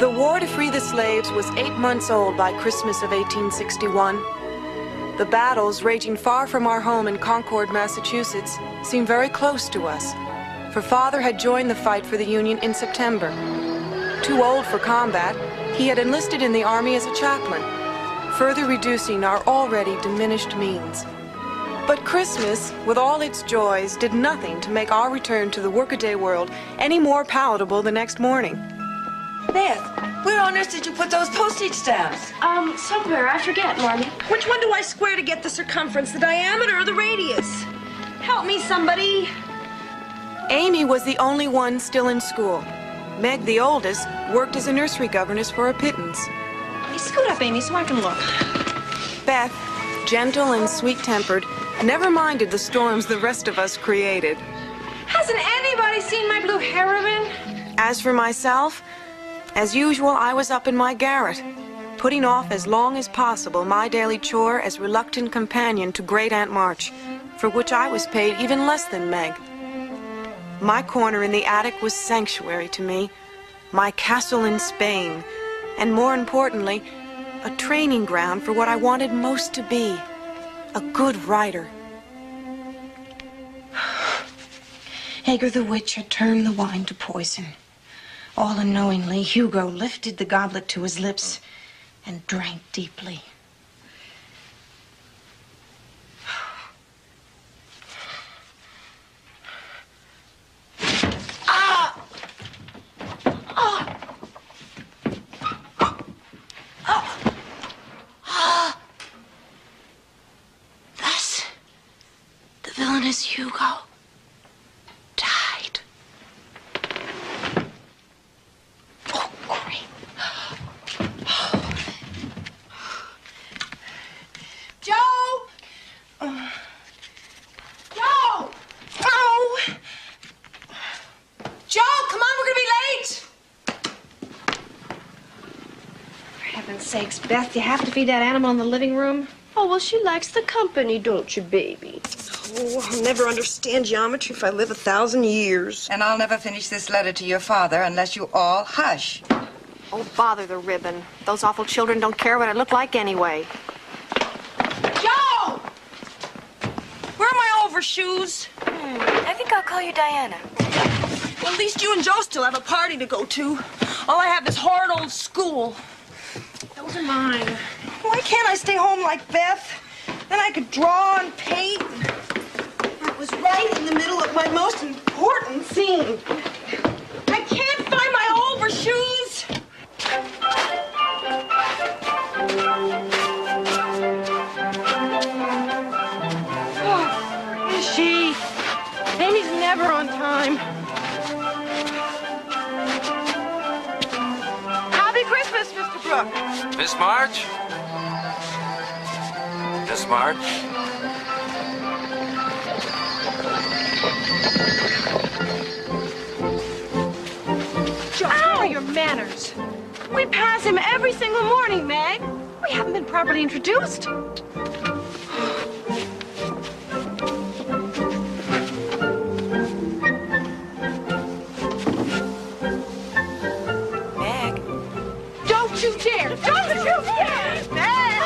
The war to free the slaves was 8 months old by Christmas of 1861. The battles, raging far from our home in Concord, Massachusetts, seemed very close to us, for Father had joined the fight for the Union in September. Too old for combat, he had enlisted in the Army as a chaplain, further reducing our already diminished means. But Christmas, with all its joys, did nothing to make our return to the workaday world any more palatable the next morning. Beth, where on earth did you put those postage stamps? Somewhere. I forget, Marty. Which one do I square to get the circumference, the diameter or the radius? Help me, somebody. Amy was the only one still in school. Meg, the oldest, worked as a nursery governess for a pittance. Hey, scoot up, Amy, so I can look. Beth, gentle and sweet-tempered, never minded the storms the rest of us created. Hasn't anybody seen my blue hair ribbon? As for myself, as usual, I was up in my garret, putting off as long as possible my daily chore as reluctant companion to Great Aunt March, for which I was paid even less than Meg. My corner in the attic was sanctuary to me, my castle in Spain, and more importantly, a training ground for what I wanted most to be, a good writer. Hagar the witch had turned the wine to poison. All unknowingly, Hugo lifted the goblet to his lips and drank deeply. Thus, the villainous Hugo died. Oh, great. Joe! Joe! Oh! Joe, come on, we're gonna be late! For heaven's sakes, Beth, you have to feed that animal in the living room? Oh, well, she likes the company, don't you, baby? Oh, I'll never understand geometry if I live 1,000 years. And I'll never finish this letter to your father unless you all hush. Oh, bother the ribbon. Those awful children don't care what I look like anyway. Joe! Where are my overshoes? I think I'll call you Diana. Well, at least you and Joe still have a party to go to. All I have is horrid old school. Those are mine. Why can't I stay home like Beth? Then I could draw and paint. I was right in the middle of my most important scene. I can't find my overshoes. Oh, where is she? Amy's never on time. Happy Christmas, Mr. Brooke. Miss March? Miss March? Joe, what are your manners? We pass him every single morning, Meg. We haven't been properly introduced. Meg? Don't you dare! Don't you dare! Meg!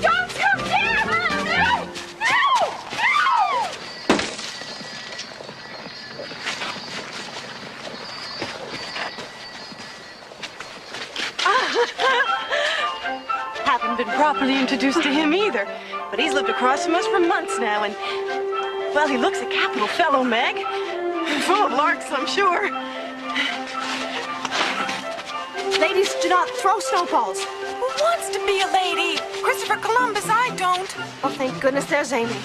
Don't you dare! No! No! No! Haven't been properly introduced to him either, but he's lived across from us for months now, and, well, he looks a capital fellow, Meg. Full of larks, I'm sure. Ladies do not throw snowballs. Who wants to be a lady? Christopher Columbus, I don't. Oh, thank goodness there's Amy.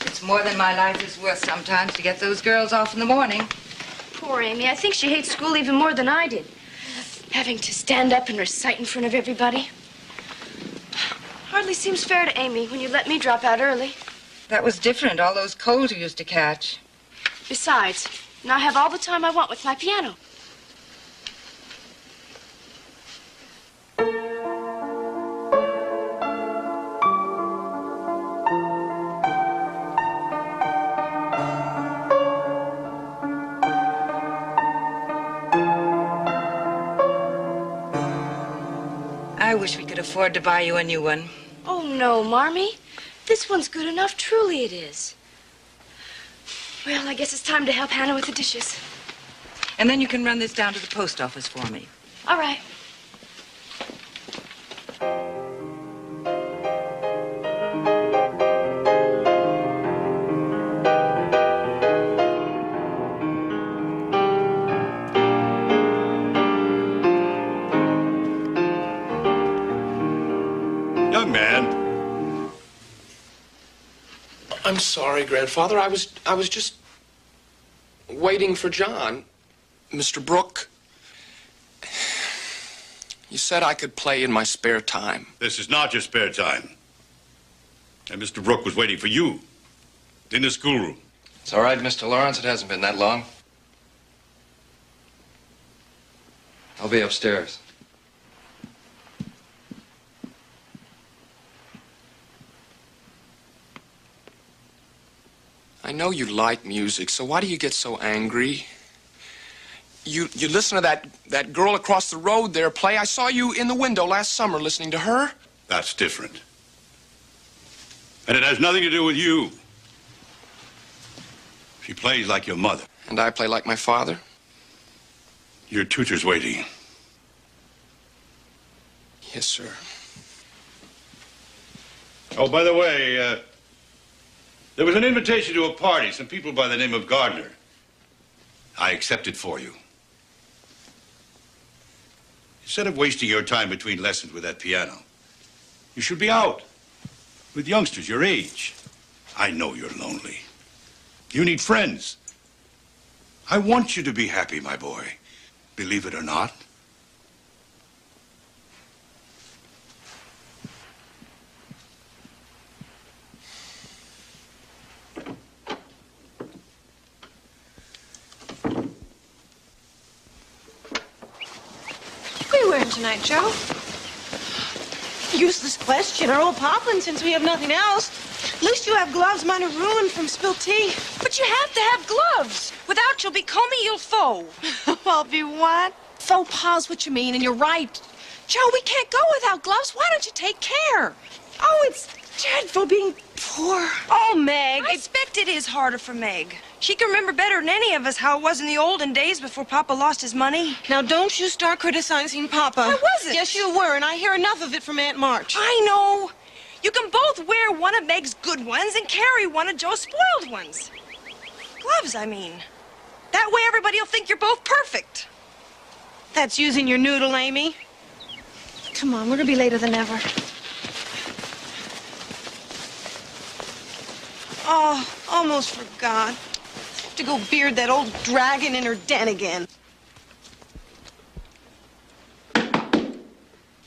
It's more than my life is worth sometimes to get those girls off in the morning. Poor Amy. I think she hates school even more than I did. Having to stand up and recite in front of everybody. Hardly seems fair to Amy when you let me drop out early. That was different, all those colds you used to catch. Besides, now I have all the time I want with my piano. wish we could afford to buy you a new one. Oh, no, Marmee. This one's good enough. Truly it is. Well, I guess it's time to help Hannah with the dishes. And then you can run this down to the post office for me. All right. Young man. I'm sorry, Grandfather. I was just waiting for John. Mr. Brooke, you said I could play in my spare time. This is not your spare time. And Mr. Brooke was waiting for you in the schoolroom. It's all right, Mr. Lawrence. It hasn't been that long. I'll be upstairs. I know you like music, so why do you get so angry? You listen to that girl across the road there play. I saw you in the window last summer listening to her. That's different. And it has nothing to do with you. She plays like your mother. And I play like my father. Your tutor's waiting. Yes, sir. Oh, by the way, there was an invitation to a party. Some people by the name of Gardner. I accepted for you. Instead of wasting your time between lessons with that piano, you should be out with youngsters your age. I know you're lonely. You need friends. I want you to be happy, my boy. Believe it or not. What are you wearing tonight, Joe? Useless question. Our old poplin, since we have nothing else. At least you have gloves. Mine are ruined from spilled tea. But you have to have gloves. Without, you'll be comme il faut. I'll be what? Faux pas, what you mean, and you're right. Joe, we can't go without gloves. Why don't you take care? Oh, it's dreadful being poor. Oh, Meg. I expect it is harder for Meg. She can remember better than any of us how it was in the olden days before Papa lost his money. Now, don't you start criticizing Papa. I wasn't. Yes, you were, and I hear enough of it from Aunt March. I know. You can both wear one of Meg's good ones and carry one of Joe's spoiled ones. Gloves, I mean. That way everybody will think you're both perfect. That's using your noodle, Amy. Come on, we're gonna be later than ever. Oh, almost forgot. To go beard that old dragon in her den again.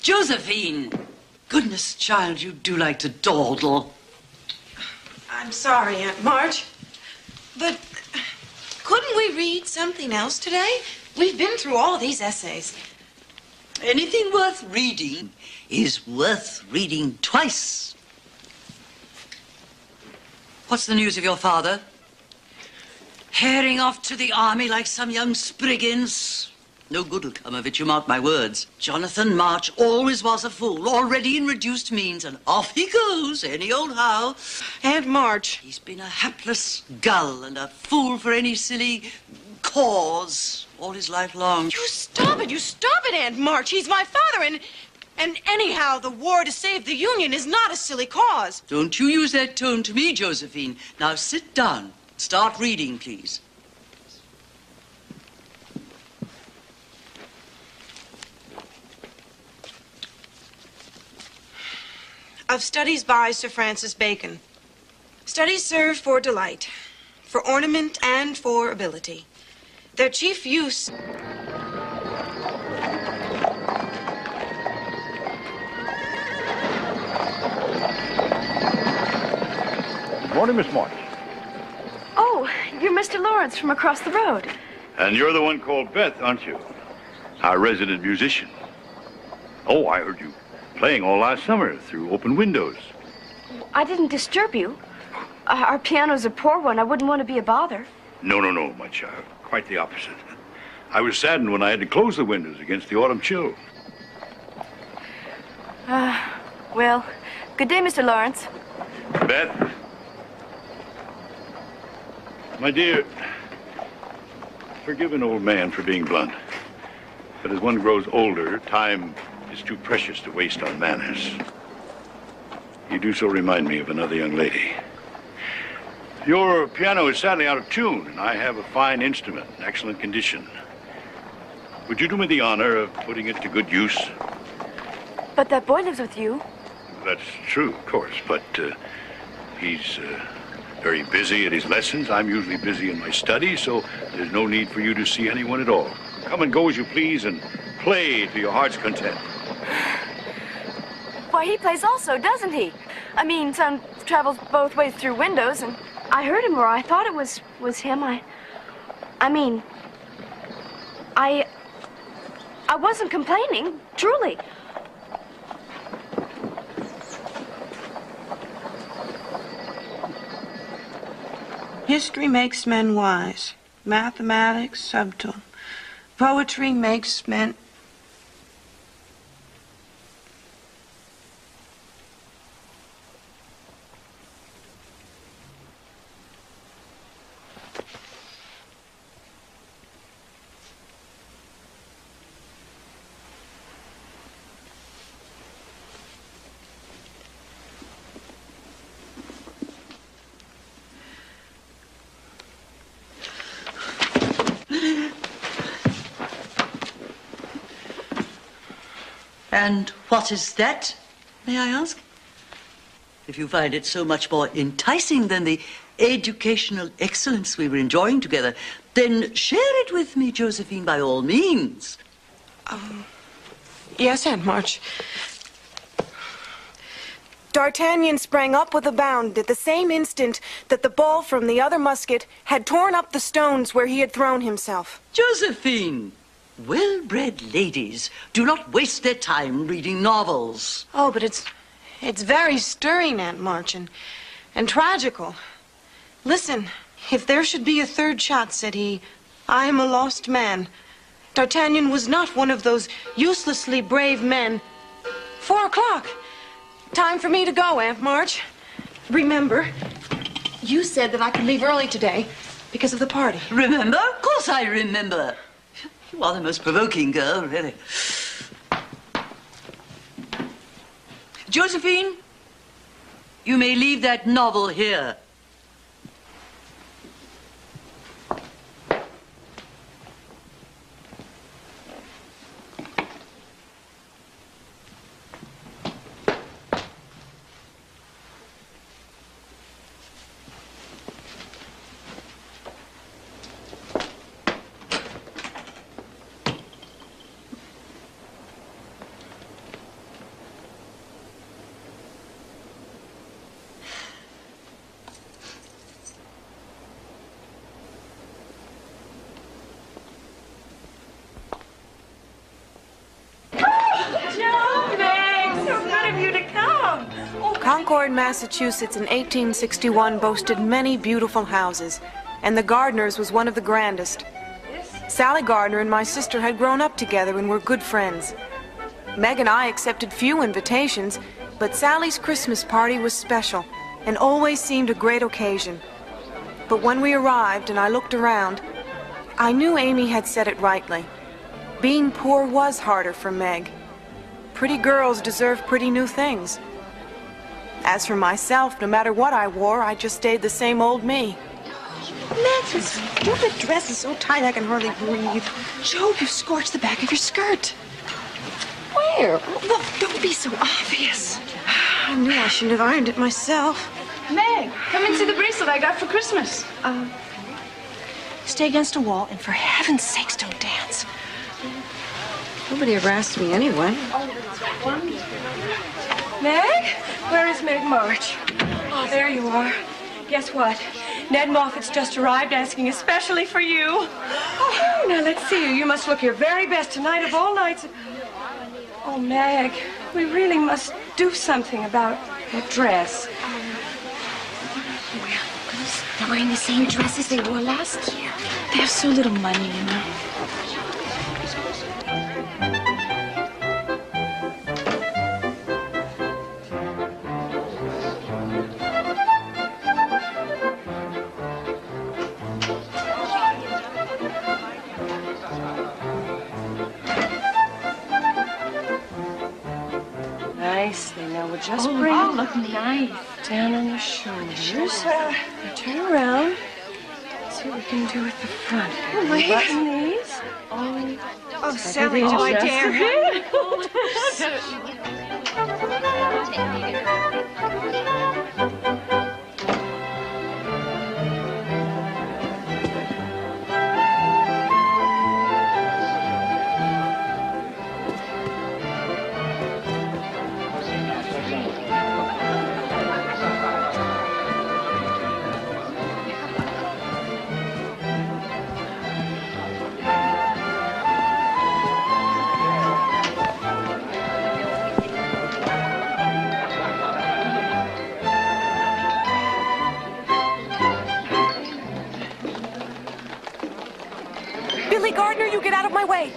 Josephine! Goodness, child, you do like to dawdle. I'm sorry, Aunt March. But couldn't we read something else today? We've been through all these essays. Anything worth reading is worth reading twice. What's the news of your father? Herring off to the army like some young Spriggins. No good will come of it, you mark my words. Jonathan March always was a fool, already in reduced means, and off he goes, any old how. Aunt March. He's been a hapless gull and a fool for any silly cause all his life long. You stop it, Aunt March. He's my father, and anyhow, the war to save the Union is not a silly cause. Don't you use that tone to me, Josephine. Now sit down. Start reading, please. Of studies by Sir Francis Bacon. Studies serve for delight, for ornament, and for ability. Their chief use... Good morning, Miss March. Oh, you're Mr. Lawrence from across the road. And you're the one called Beth, aren't you? Our resident musician. Oh, I heard you playing all last summer through open windows. I didn't disturb you. Our piano's a poor one. I wouldn't want to be a bother. No, my child. Quite the opposite. I was saddened when I had to close the windows against the autumn chill. Well, good day, Mr. Lawrence. Beth? My dear, forgive an old man for being blunt. But as one grows older, time is too precious to waste on manners. You do so remind me of another young lady. Your piano is sadly out of tune, and I have a fine instrument in excellent condition. Would you do me the honor of putting it to good use? But that boy lives with you. That's true, of course, but he's very busy at his lessons. I'm usually busy in my study, so there's no need for you to see anyone at all. Come and go as you please and play to your heart's content. Why, he plays also, doesn't he? I mean, sound travels both ways through windows, and I heard him, or I thought it was him. I mean, I wasn't complaining, truly. History makes men wise. Mathematics subtle. Poetry makes men... And what is that, may I ask? If you find it so much more enticing than the educational excellence we were enjoying together, then share it with me, Josephine, by all means. Yes, Aunt March. D'Artagnan sprang up with a bound at the same instant that the ball from the other musket had torn up the stones where he had thrown himself. Josephine, well-bred ladies do not waste their time reading novels. Oh, but it's very stirring, Aunt March, and tragical. Listen, if there should be a third shot, said he, I am a lost man. D'Artagnan was not one of those uselessly brave men. 4 o'clock. Time for me to go, Aunt March. Remember, you said that I could leave early today because of the party. Remember? Of course I remember. You are the most provoking girl, really. Josephine, you may leave that novel here. Concord, Massachusetts in 1861 boasted many beautiful houses, and the Gardners was one of the grandest. Sally Gardner and my sister had grown up together and were good friends. Meg and I accepted few invitations, but Sally's Christmas party was special and always seemed a great occasion. But when we arrived and I looked around, I knew Amy had said it rightly. Being poor was harder for Meg. Pretty girls deserve pretty new things. As for myself, no matter what I wore, I just stayed the same old me. Meg, this stupid dress is so tight I can hardly breathe. Joe, you scorched the back of your skirt. Where? Look, don't be so obvious. I knew I shouldn't have ironed it myself. Meg, come and see the bracelet I got for Christmas. Stay against a wall, and for heaven's sakes, don't dance. Nobody ever asked me anyway. Meg? Where is Meg March? Oh, there you are. Guess what? Ned Moffat's just arrived asking especially for you. Oh, now let's see you. You must look your very best tonight of all nights. Oh, Meg, we really must do something about that dress. They're wearing the same dresses they wore last year. They have so little money, you know. nicely. Now we'll just bring it look nice. down on your shoulders. Now turn around. See what we can do with the front. Button these. Oh, Sally, do I dare? Billy Gardner, you get out of my way.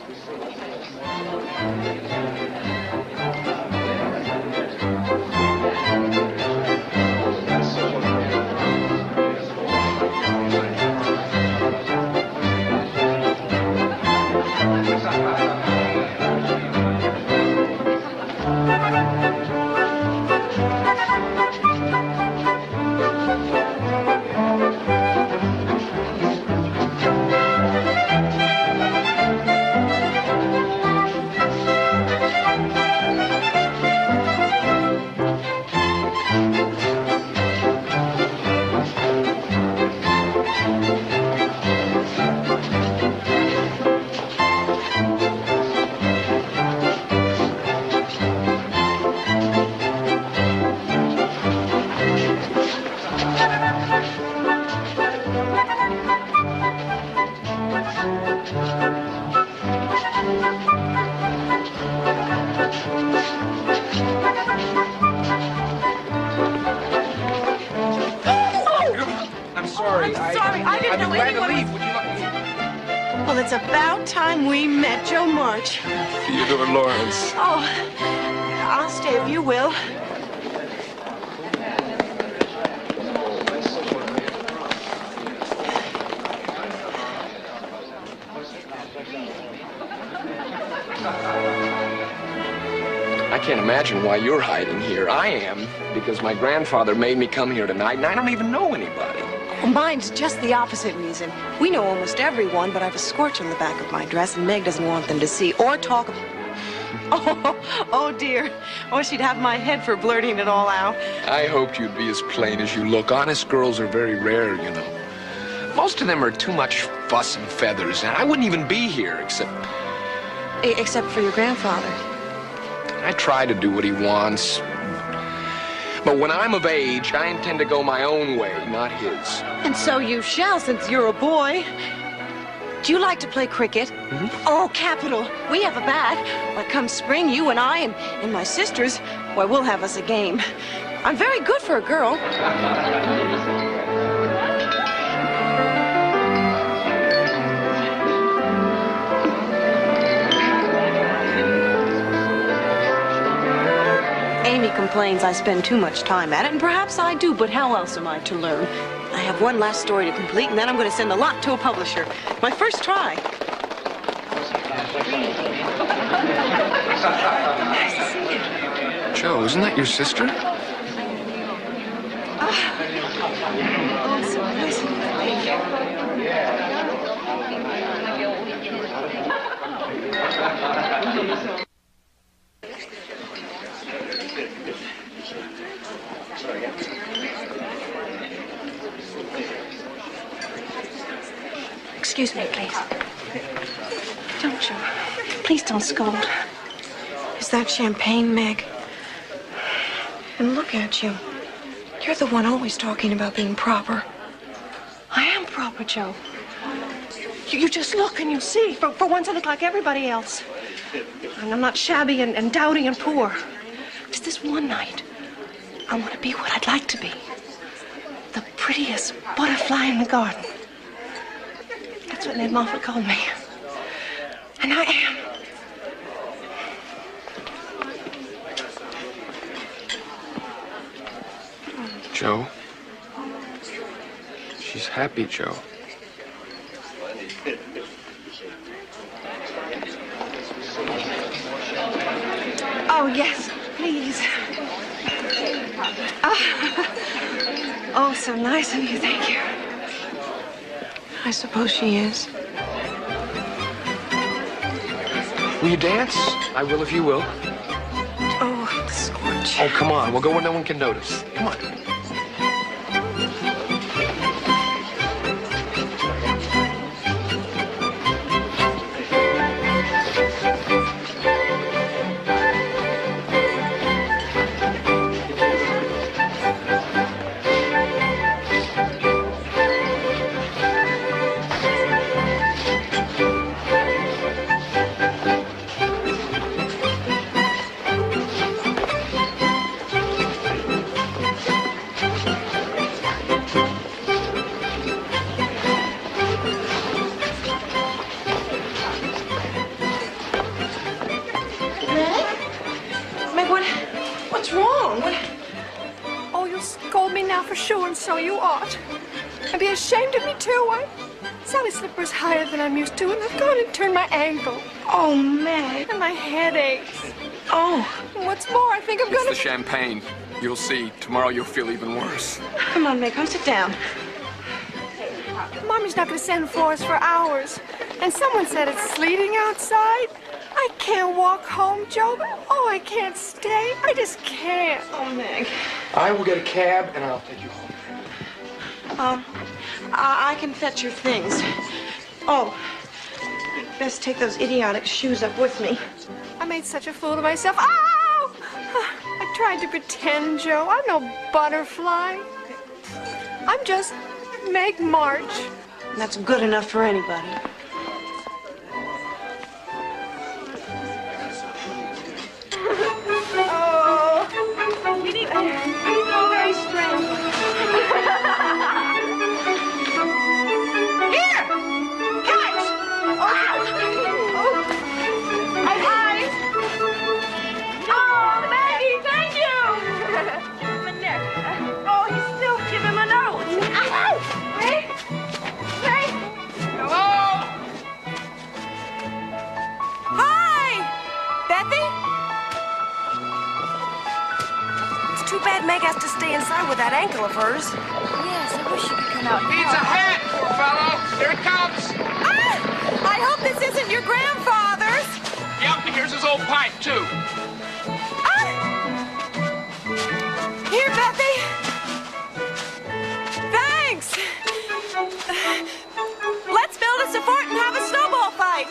Well, it's about time we met Joe March. Theodore Lawrence. Oh, I'll stay if you will. I can't imagine why you're hiding here. I am, because my grandfather made me come here tonight, and I don't even know anybody. Well, mine's just the opposite reason. We know almost everyone, but I have a scorch on the back of my dress, and Meg doesn't want them to see or talk about. Oh, dear. Oh, she'd have my head for blurting it all out. I hoped you'd be as plain as you look. Honest girls are very rare, you know. Most of them are too much fuss and feathers, and I wouldn't even be here except for your grandfather. I try to do what he wants. But when I'm of age, I intend to go my own way, not his. And so you shall, since you're a boy. Do you like to play cricket? Mm-hmm. Oh, capital. We have a bat. But come spring, you and I and my sisters, why, we'll have us a game. I'm very good for a girl. Amy complains I spend too much time at it, and perhaps I do, but how else am I to learn? I have one last story to complete, and then I'm going to send a lot to a publisher. My first try. Joe, isn't that your sister? Oh, so nice. Thank you. Excuse me, please. Don't you? Please don't scold. Is that champagne, Meg? And look at you. You're the one always talking about being proper. I am proper, Joe. You just look and you'll see. For once I look like everybody else. And I'm not shabby and dowdy and poor. Just this one night, I want to be what I'd like to be. The prettiest butterfly in the garden. That's what Ned Moffat called me. And I am. Joe. She's happy, Joe. Oh, yes. please. Oh, so nice of you, thank you. I suppose she is. Will you dance? I will if you will. Oh, scorch. Oh, come on. We'll go where no one can notice. Come on. What's wrong? Oh, you'll scold me now for sure, and so you ought. And be ashamed of me, too. Sally's slipper's higher than I'm used to, and I've gone and turned my ankle. Oh, Meg. And my head aches. Oh. And what's more, I think I'm gonna... It's the champagne. You'll see. Tomorrow you'll feel even worse. Come on, Meg. Come sit down. Mommy's not gonna send for us for hours. And someone said it's sleeting outside. I can't walk home, Joe. Oh, I can't stay. I just can't. Oh, Meg. I will get a cab and I'll take you home. I can fetch your things. Oh, you'd best take those idiotic shoes up with me. I made such a fool of myself. Oh! I tried to pretend, Joe. I'm no butterfly. I'm just Meg March. That's good enough for anybody. Oh, you need no very strength. Here! Catch! Oh, Maggie, thank you! My neck. Oh, he's still giving my nose. Hey! Hey! Hello? Hi! Bethy? It's too bad Meg has to stay inside with that ankle of hers. Yes, I wish you could come out. Needs a hat, poor fellow. Here it comes. I hope this isn't your grandfather's. Yep, and here's his old pipe, too. Here, Bethy. Thanks. Let's build us a fort and have a snowball fight.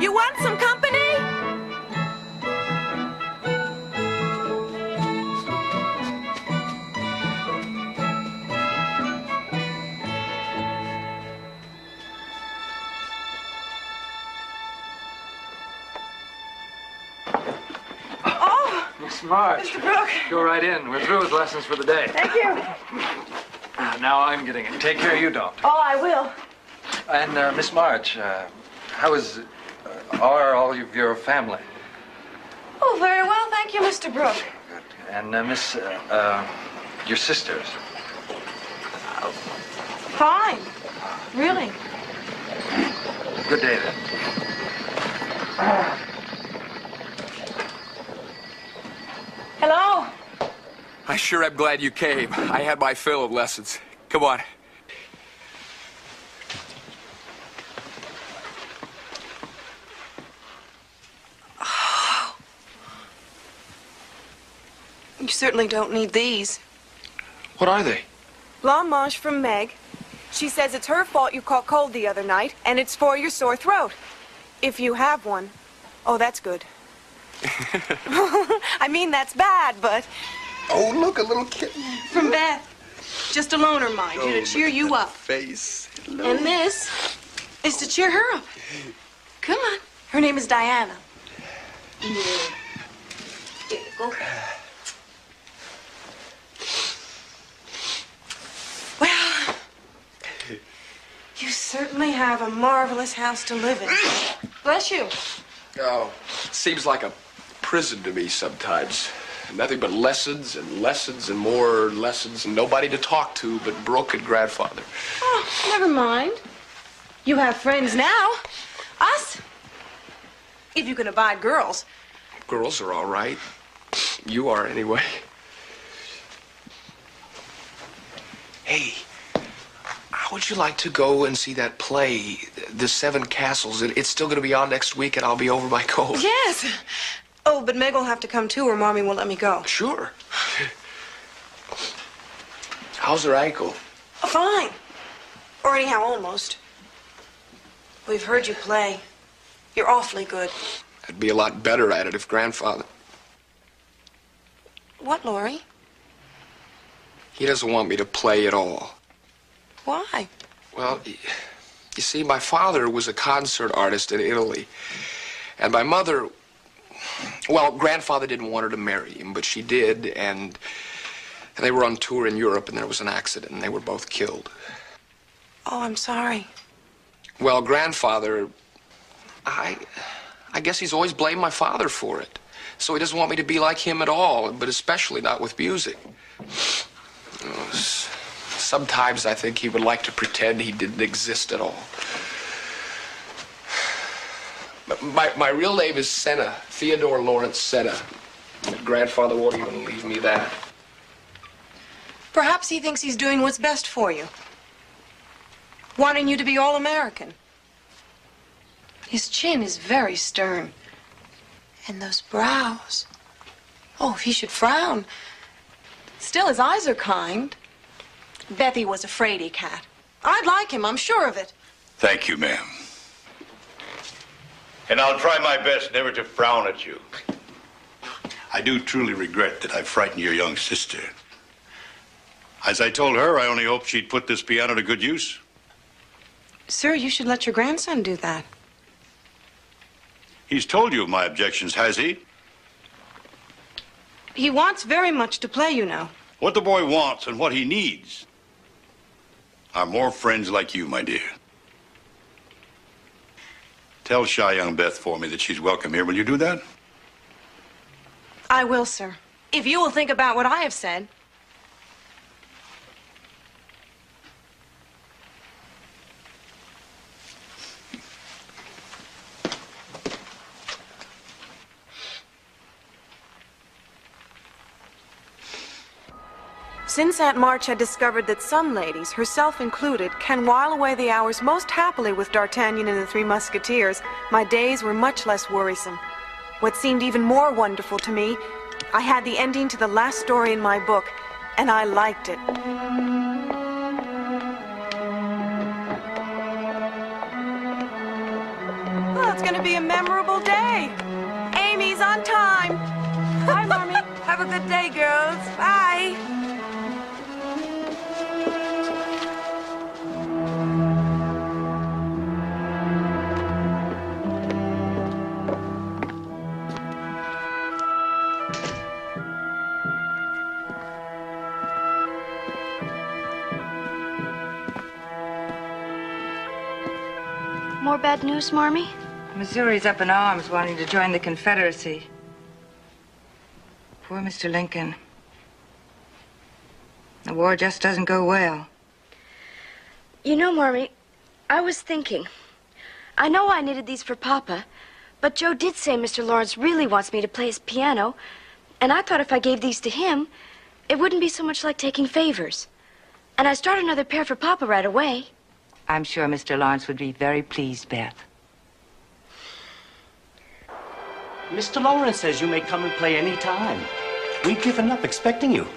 You want some company? Miss March. Mr. Brooke. Go right in. We're through with lessons for the day. Thank you. Now I'm getting it. Take care you don't. Oh, I will. And Miss March, are all of your family? Oh, very well, thank you, Mr. Brooke. Good. And Miss, your sisters? Fine. Really. Good day then. Hello. I sure am glad you came. I had my fill of lessons. Come on. You certainly don't need these. What are they? Blancmange from Meg. She says it's her fault you caught cold the other night, and it's for your sore throat. If you have one. Oh, that's good. I mean, that's bad, but... Oh, look, a little kitten. From Beth. Just a loaner, mind you, to cheer you up. Face. Hello. And this is to cheer her up. Come on. Her name is Diana. Here you go. Well, you certainly have a marvelous house to live in. Bless you. Oh, seems like a prison to me sometimes. Nothing but lessons and lessons and more lessons and nobody to talk to but Brooke and Grandfather. Oh, never mind. You have friends now. Us. If you can abide girls. Girls are all right. You are anyway. Hey, how would you like to go and see that play, The Seven Castles? It's still going to be on next week, and I'll be over by coast. Yes. Oh, but Meg will have to come too, or Mommy won't let me go. Sure. How's her ankle? Fine. Or anyhow, almost. We've heard you play. You're awfully good. I'd be a lot better at it if Grandfather... What, Laurie? He doesn't want me to play at all. Why? Well, you see, my father was a concert artist in Italy. And my mother... Well, Grandfather didn't want her to marry him, but she did, and they were on tour in Europe, and there was an accident, and they were both killed. Oh, I'm sorry. Well, Grandfather... I guess he's always blamed my father for it. So he doesn't want me to be like him at all, but especially not with music. Sometimes I think he would like to pretend he didn't exist at all. But my real name is Senna, Theodore Lawrence Senna. Grandfather won't even leave me that. Perhaps he thinks he's doing what's best for you. Wanting you to be all-American. His chin is very stern. And those brows. Oh, if he should frown. Still, his eyes are kind. Bethy was a fraidy cat. I'd like him, I'm sure of it. Thank you, ma'am. And I'll try my best never to frown at you. I do truly regret that I frightened your young sister. As I told her, I only hoped she'd put this piano to good use. Sir, you should let your grandson do that. He's told you of my objections, has he? He wants very much to play, you know. What the boy wants and what he needs are more friends like you, my dear. Tell shy young Beth for me that she's welcome here. Will you do that? I will, sir. If you will think about what I have said. Since Aunt March had discovered that some ladies, herself included, can while away the hours most happily with D'Artagnan and the Three Musketeers, my days were much less worrisome. What seemed even more wonderful to me, I had the ending to the last story in my book, and I liked it. Well, it's going to be a memorable day. Amy's on time. Bye, Mommy. Have a good day, girls. Bye. More bad news, Marmee? Missouri's up in arms, wanting to join the Confederacy. Poor Mr. Lincoln. The war just doesn't go well. You know, Marmee, I was thinking. I know I needed these for Papa, but Joe did say Mr. Lawrence really wants me to play his piano, and I thought if I gave these to him, it wouldn't be so much like taking favors. And I started another pair for Papa right away. I'm sure Mr. Lawrence would be very pleased, Beth. Mr. Lawrence says you may come and play any time. We've given up expecting you.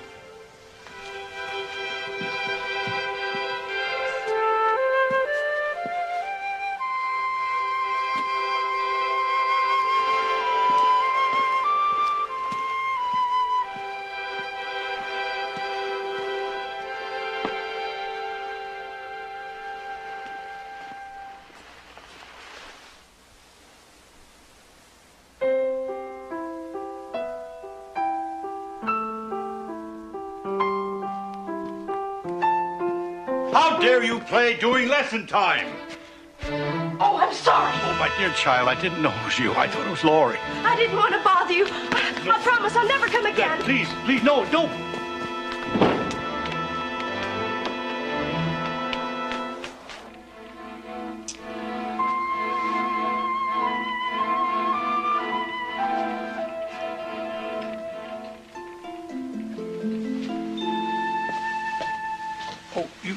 How dare you play during lesson time? Oh, I'm sorry. Oh, my dear child, I didn't know it was you. I thought it was Laurie. I didn't want to bother you. I promise I'll never come again. Stop that, please. Please, no, don't. Oh, you...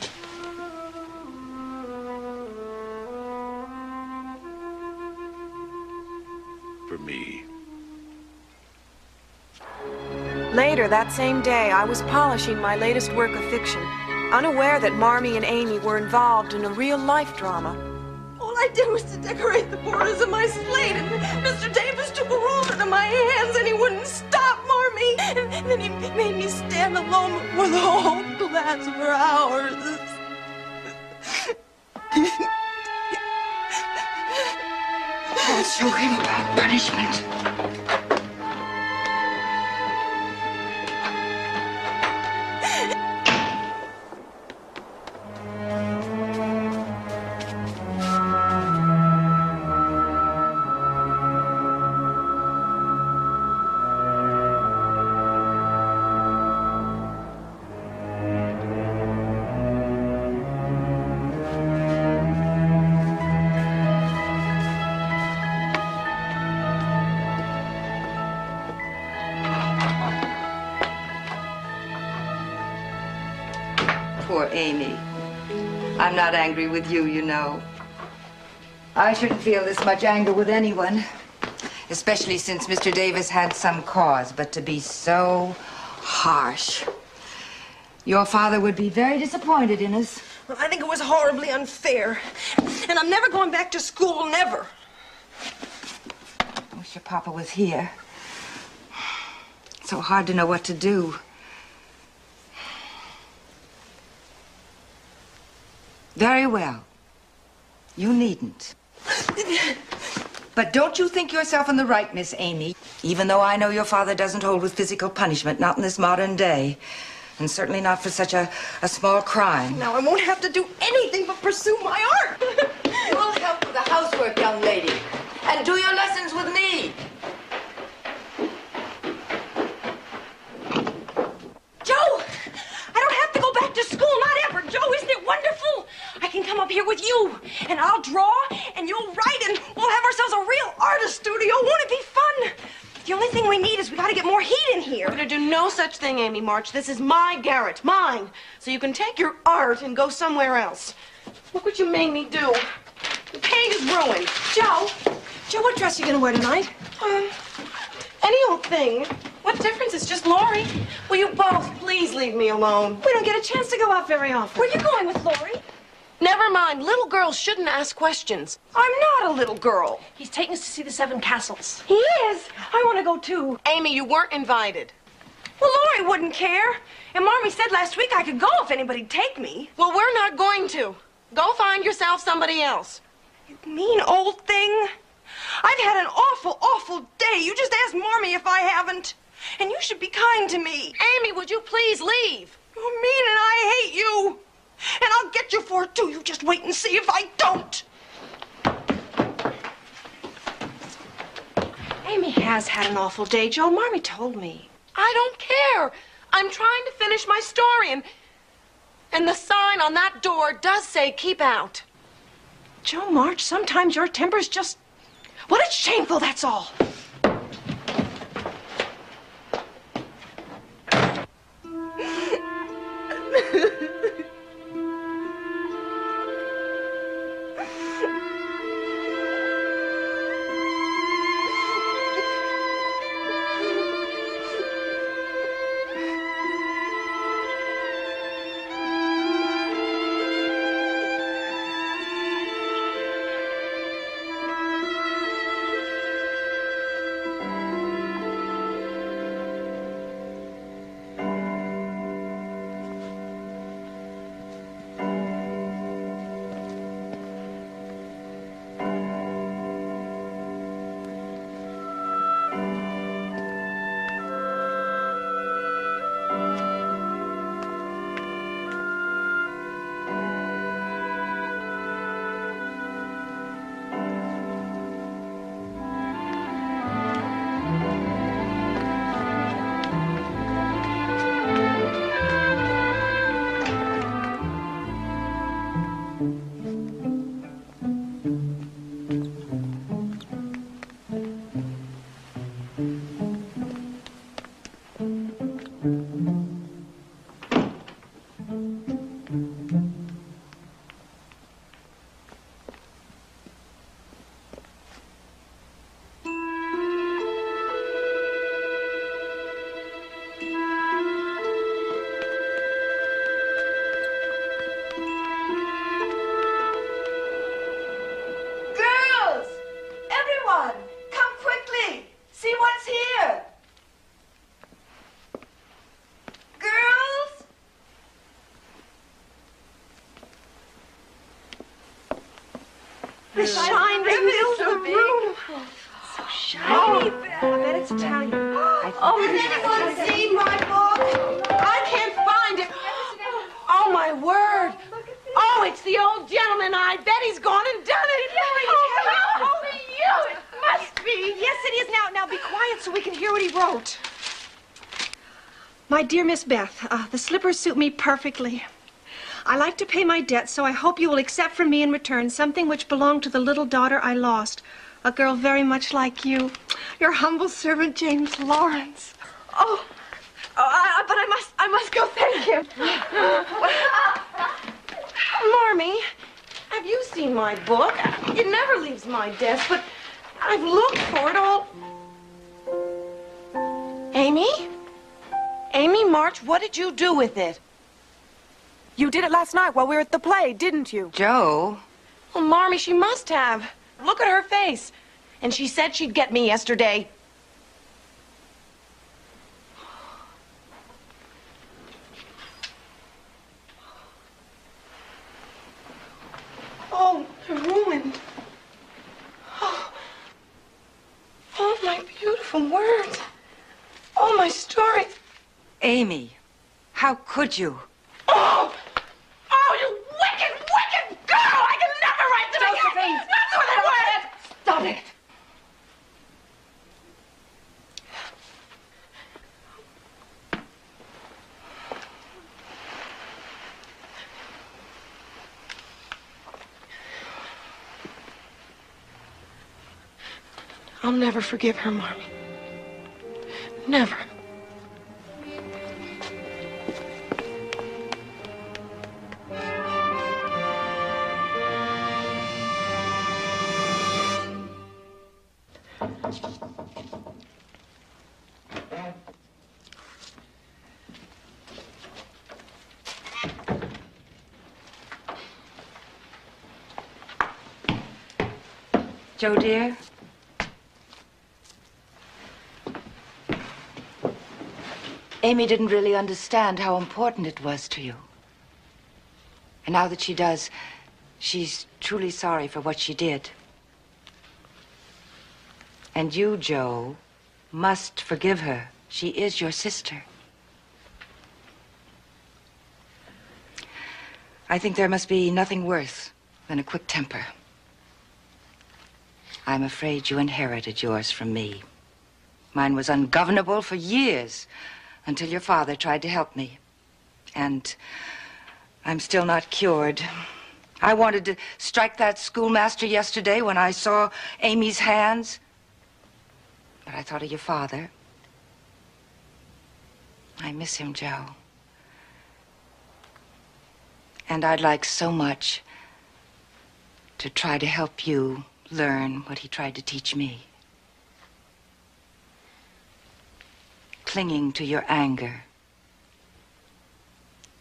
For me. Later that same day, I was polishing my latest work of fiction, unaware that Marmee and Amy were involved in a real-life drama. All I did was to decorate the borders of my slate, and Mr. Davis took a ruler to my hands, and he wouldn't stop Marmee. And then he made me stand alone before the whole class for hours. I'll show him about punishment. Poor Amy. I'm not angry with you, you know. I shouldn't feel this much anger with anyone, especially since Mr. Davis had some cause, but to be so harsh. Your father would be very disappointed in us. Well, I think it was horribly unfair. And I'm never going back to school, never. I wish your papa was here. It's so hard to know what to do. Very well. You needn't. But don't you think yourself in the right, Miss Amy? Even though I know your father doesn't hold with physical punishment, not in this modern day. And certainly not for such a small crime. Now I won't have to do anything but pursue my art. You'll help with the housework, young lady. And do your lessons with me. Joe! I don't have to go back to school, not ever. Joe, isn't it wonderful? I can come up here with you, and I'll draw, and you'll write, and we'll have ourselves a real artist studio. Won't it be fun? The only thing we need is we gotta get more heat in here. You're gonna do no such thing, Amy March. This is my garret, mine. So you can take your art and go somewhere else. Look what you made me do. The paint is ruined. Joe, what dress are you gonna wear tonight? Any old thing. What difference? It's just Laurie. Will you both please leave me alone? We don't get a chance to go out very often. Where are you going with Laurie? Never mind. Little girls shouldn't ask questions. I'm not a little girl. He's taking us to see the 7 castles. He is. I want to go too. Amy, you weren't invited. Well, Laurie wouldn't care. And Marmee said last week I could go if anybody'd take me. Well, we're not going to. Go find yourself somebody else. You mean old thing? I've had an awful, awful day. You just asked Marmee if I haven't. And you should be kind to me. Amy, would you please leave? You're mean and I hate you. And I'll get you for it, too. You just wait and see if I don't. Amy has had an awful day, Joe. Marmee told me. I don't care. I'm trying to finish my story, and the sign on that door does say keep out. Joe March, sometimes your temper's just... Well, it's shameful, that's all. The shine fills the room. So shiny. I bet it's Italian. Has anyone seen my book? I can't find it. Oh, my word. Oh, it's the old gentleman. I bet he's gone and done it. Oh, only you. It must be. Yes, it is. Now be quiet so we can hear what he wrote. My dear Miss Beth, the slippers suit me perfectly. I like to pay my debts, so I hope you will accept from me in return something which belonged to the little daughter I lost, a girl very much like you. Your humble servant, James Lawrence. But I must go thank him. Marmee, have you seen my book? It never leaves my desk, but I've looked for it all. Amy? Amy March, what did you do with it? You did it last night while we were at the play, didn't you? Joe? Well, Marmee, she must have. Look at her face. And she said she'd get me yesterday. Oh, they're ruined. Oh, my beautiful words. Oh, my stories. Amy, how could you? Oh! Oh, you wicked, wicked girl! I can never write them again! Not with a word! Stop it. I'll never forgive her, Marmee. Never. Joe, dear? Amy didn't really understand how important it was to you. And now that she does, she's truly sorry for what she did. And you, Joe, must forgive her. She is your sister. I think there must be nothing worse than a quick temper. I'm afraid you inherited yours from me. Mine was ungovernable for years until your father tried to help me. And I'm still not cured. I wanted to strike that schoolmaster yesterday when I saw Amy's hands. But I thought of your father. I miss him, Joe. And I'd like so much to try to help you learn what he tried to teach me. Clinging to your anger,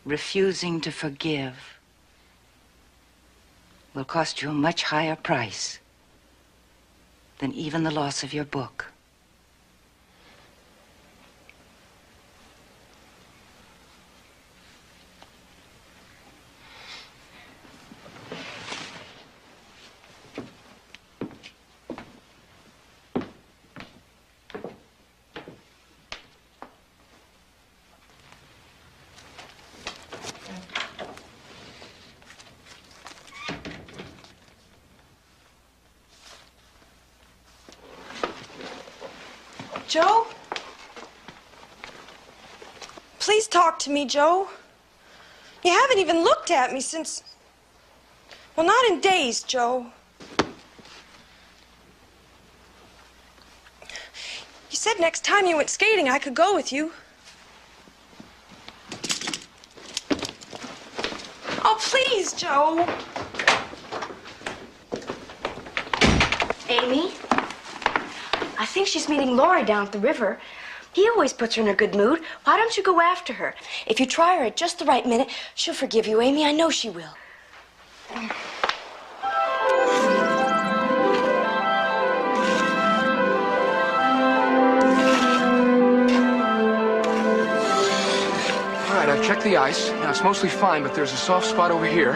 refusing to forgive, will cost you a much higher price than even the loss of your book. Joe? Please talk to me, Joe. You haven't even looked at me since... Well, not in days, Joe. You said next time you went skating, I could go with you. Oh, please, Joe. Amy, I think she's meeting Laurie down at the river. He always puts her in a good mood. Why don't you go after her? If you try her at just the right minute, she'll forgive you, Amy. I know she will. All right, I've checked the ice. Now, it's mostly fine, but there's a soft spot over here.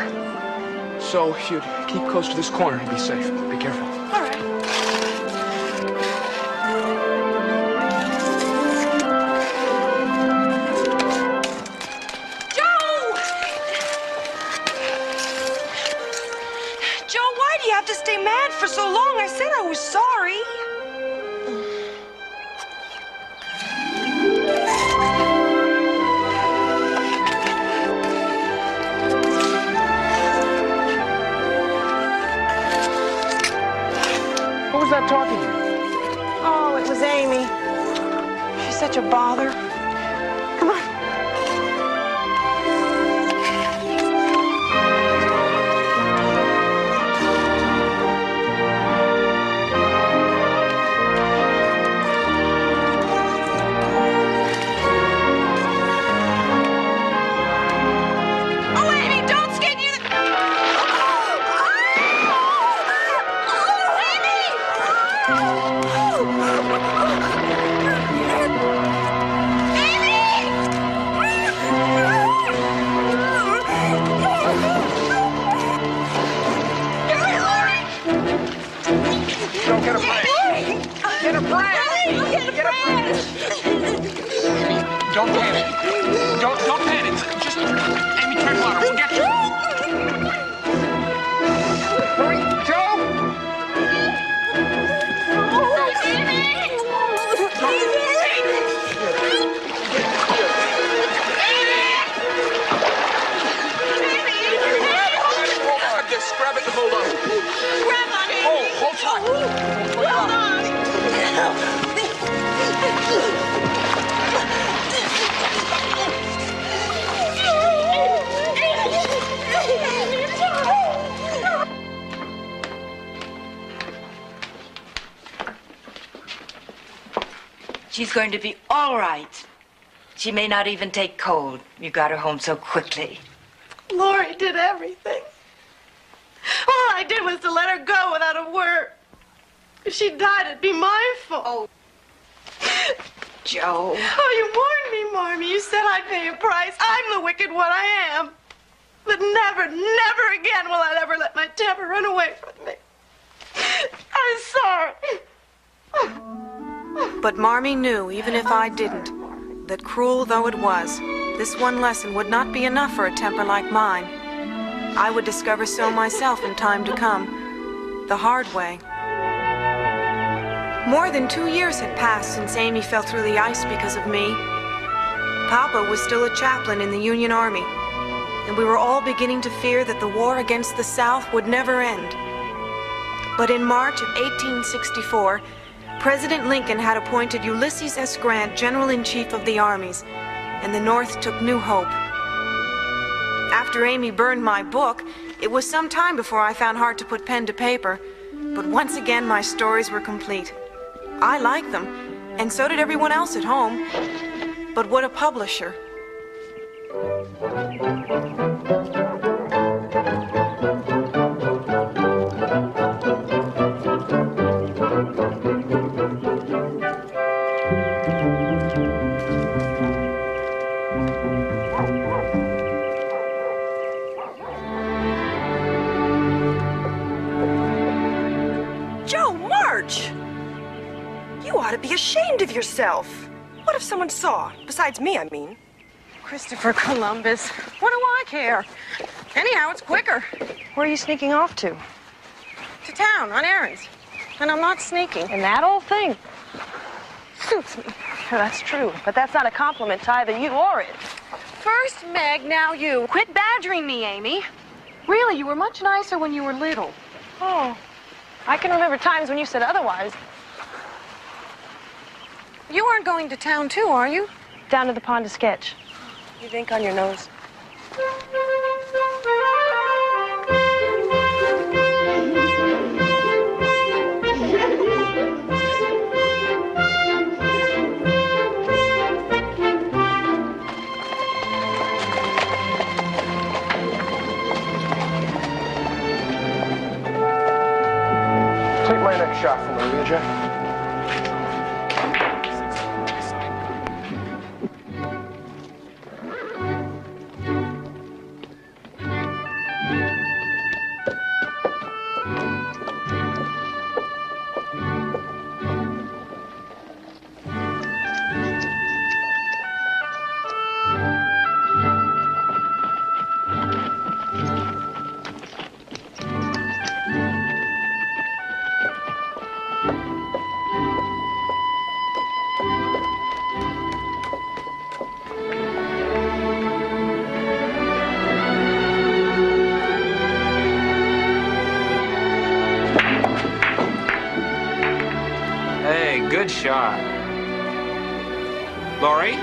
So you'd keep close to this corner and be safe. Be careful. All right. Joe, why do you have to stay mad for so long? I said I was sorry. Who was that talking to you? Oh, it was Amy. She's such a bother. Come on. Oh, Amy, don't skid you. Don't get a branch. Get a branch. Get a branch. Don't panic. Don't panic. Just, Amy, tread water. We'll get you. Hurry, Joe. Just grab it and hold on. Grab on it. Oh, hold tight. Hold on. She's going to be all right. She may not even take cold. You got her home so quickly. Laurie did everything. All I did was to let her go without a word. If she died, it'd be my fault. Oh, Joe. Oh, you warned me, Marmee. You said I'd pay a price. I'm the wicked one, I am. But never, never again will I ever let my temper run away from me. I'm sorry. But Marmee knew, even if I didn't, that cruel though it was, this one lesson would not be enough for a temper like mine. I would discover so myself in time to come, the hard way. More than 2 years had passed since Amy fell through the ice because of me. Papa was still a chaplain in the Union Army, and we were all beginning to fear that the war against the South would never end. But in March of 1864, President Lincoln had appointed Ulysses S. Grant General-in-Chief of the armies, and the North took new hope. After Amy burned my book, it was some time before I found heart to put pen to paper, but once again my stories were complete. I liked them, and so did everyone else at home. But would a publisher? Joe, March! You ought to be ashamed of yourself. What if someone saw? Besides me, I mean. Christopher Columbus. What do I care? Anyhow, it's quicker. Where are you sneaking off to? To town, on errands. And I'm not sneaking. And that old thing. Suits me. That's true, but that's not a compliment to either you or it. First Meg, now you. Quit badgering me, Amy. Really, you were much nicer when you were little. Oh, I can remember times when you said otherwise. You aren't going to town too, are you? Down to the pond to sketch. You've ink on your nose. Take my next shot for me, will you? Good shot. Laurie,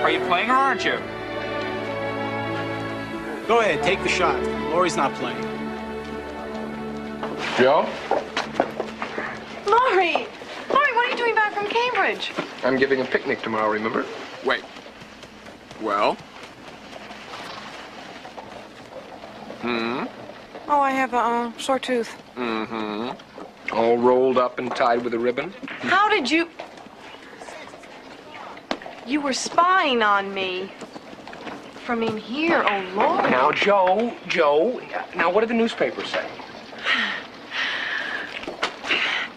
are you playing or aren't you? Go ahead, take the shot. Laurie's not playing. Joe? Laurie! Laurie, what are you doing back from Cambridge? I'm giving a picnic tomorrow, remember? Wait. Well? Oh, I have a sore tooth. All rolled up and tied with a ribbon? How did you... You were spying on me. From in here, oh, Lord. Now, Joe, now what did the newspaper say?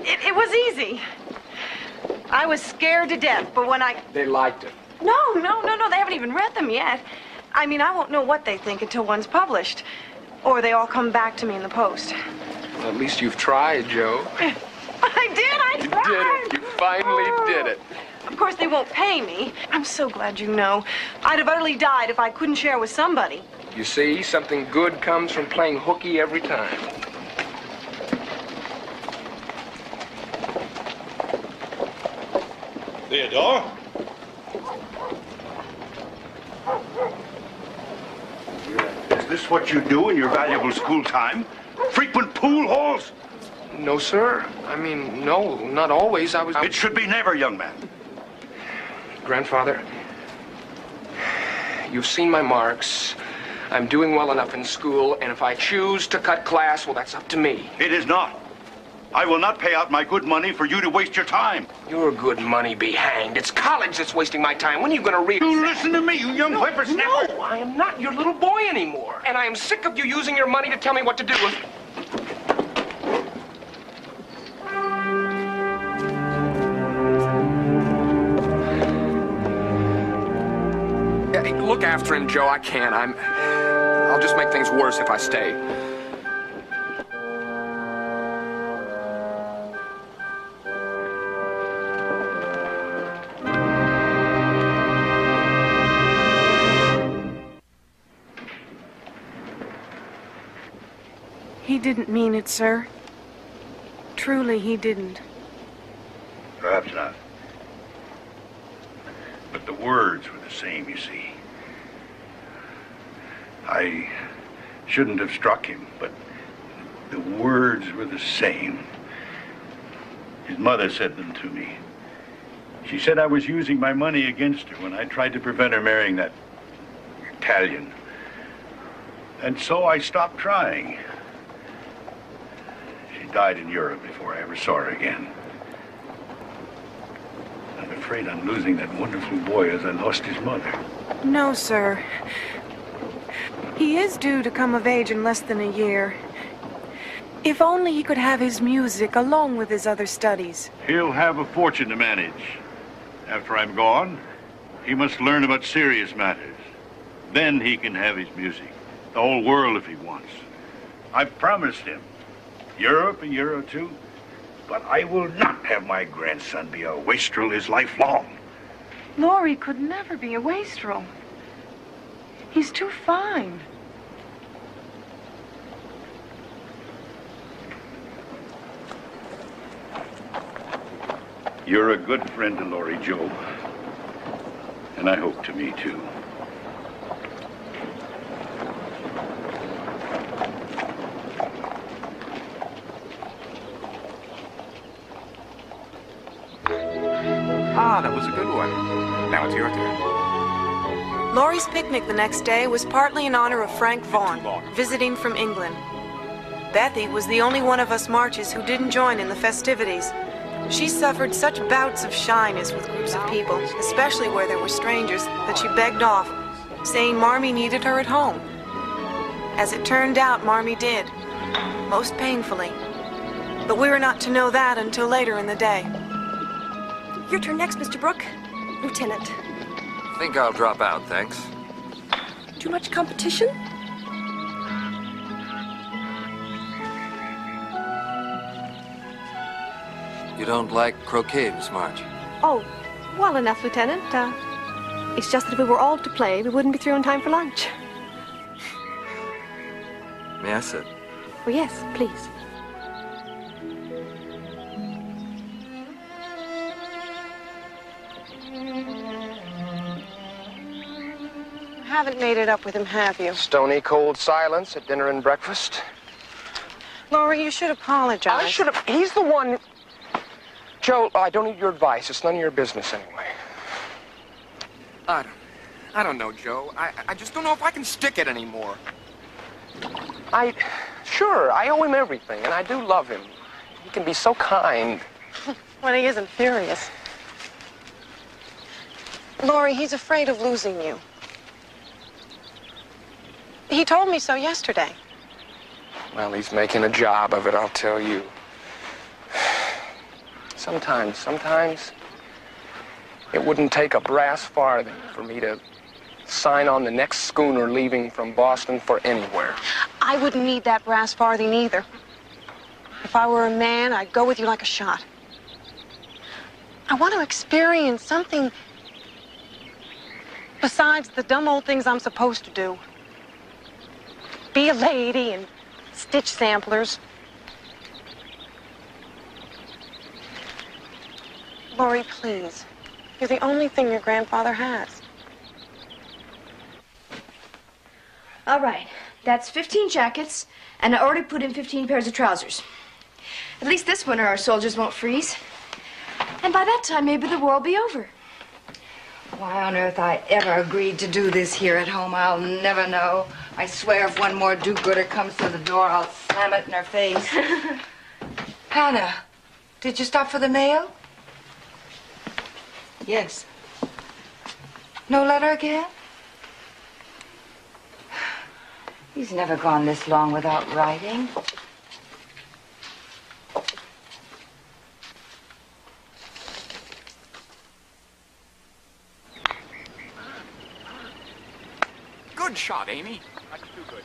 It was easy. I was scared to death, but when I... They liked it. No, they haven't even read them yet. I mean, I won't know what they think until one's published. Or they all come back to me in the post. Well, at least you've tried, Joe. I tried. You did it. You finally did it. Of course, they won't pay me. I'm so glad you know. I'd have utterly died if I couldn't share with somebody. You see, something good comes from playing hooky every time. Theodore? Is this what you do in your valuable school time? Frequent pool halls? No, sir. I mean, no, not always. It should be never, young man. Grandfather, you've seen my marks. I'm doing well enough in school, and if I choose to cut class, well, that's up to me. It is not. I will not pay out my good money for you to waste your time. Your good money be hanged. It's college that's wasting my time. When are you going to read? You listen to me, you young whippersnapper. No, I am not your little boy anymore. And I am sick of you using your money to tell me what to do. Look after him, Joe. I can't. I'll just make things worse if I stay. He didn't mean it, sir. Truly, he didn't. Perhaps not. But the words were the same, you see. I shouldn't have struck him, but the words were the same. His mother said them to me. She said I was using my money against her when I tried to prevent her marrying that Italian. And so I stopped trying. She died in Europe before I ever saw her again. I'm afraid I'm losing that wonderful boy as I lost his mother. No, sir. He is due to come of age in less than a year. If only he could have his music along with his other studies. He'll have a fortune to manage. After I'm gone, he must learn about serious matters. Then he can have his music. The whole world if he wants. I've promised him. Europe a year or two. But I will not have my grandson be a wastrel his life long. Laurie could never be a wastrel. He's too fine. You're a good friend to Laurie, Joe. And I hope to me, too. Ah, that was a good one. Now it's your turn. Laurie's picnic the next day was partly in honor of Frank Vaughan, visiting from England. Bethy was the only one of us Marches who didn't join in the festivities. She suffered such bouts of shyness with groups of people, especially where there were strangers, that she begged off, saying Marmee needed her at home. As it turned out, Marmee did, most painfully. But we were not to know that until later in the day. Your turn next, Mr. Brooke. Lieutenant. Think I'll drop out, thanks. Too much competition? You don't like croquet, Miss March? Oh, well enough, Lieutenant. It's just that if we were all to play, we wouldn't be through in time for lunch. May I sit? Oh, yes, please. Haven't made it up with him, have you? Stony cold silence at dinner and breakfast. Laurie, you should apologize. I should have. He's the one. Joe, I don't need your advice. It's none of your business anyway. I don't know, Joe. I just don't know if I can stick it anymore. Sure, I owe him everything, and I do love him. He can be so kind. When he isn't furious. Laurie, he's afraid of losing you. He told me so yesterday. Well, he's making a job of it, I'll tell you. Sometimes, it wouldn't take a brass farthing for me to sign on the next schooner leaving from Boston for anywhere. I wouldn't need that brass farthing either. If I were a man, I'd go with you like a shot. I want to experience something besides the dumb old things I'm supposed to do. Be a lady and stitch samplers. Laurie, please. You're the only thing your grandfather has. All right. That's 15 jackets, and I already put in 15 pairs of trousers. At least this winter our soldiers won't freeze. And by that time, maybe the war will be over. Why on earth I ever agreed to do this here at home, I'll never know. I swear if one more do-gooder comes to the door, I'll slam it in her face. Hannah, did you stop for the mail? Yes. No letter again? He's never gone this long without writing. Good shot, Amy. Not too good.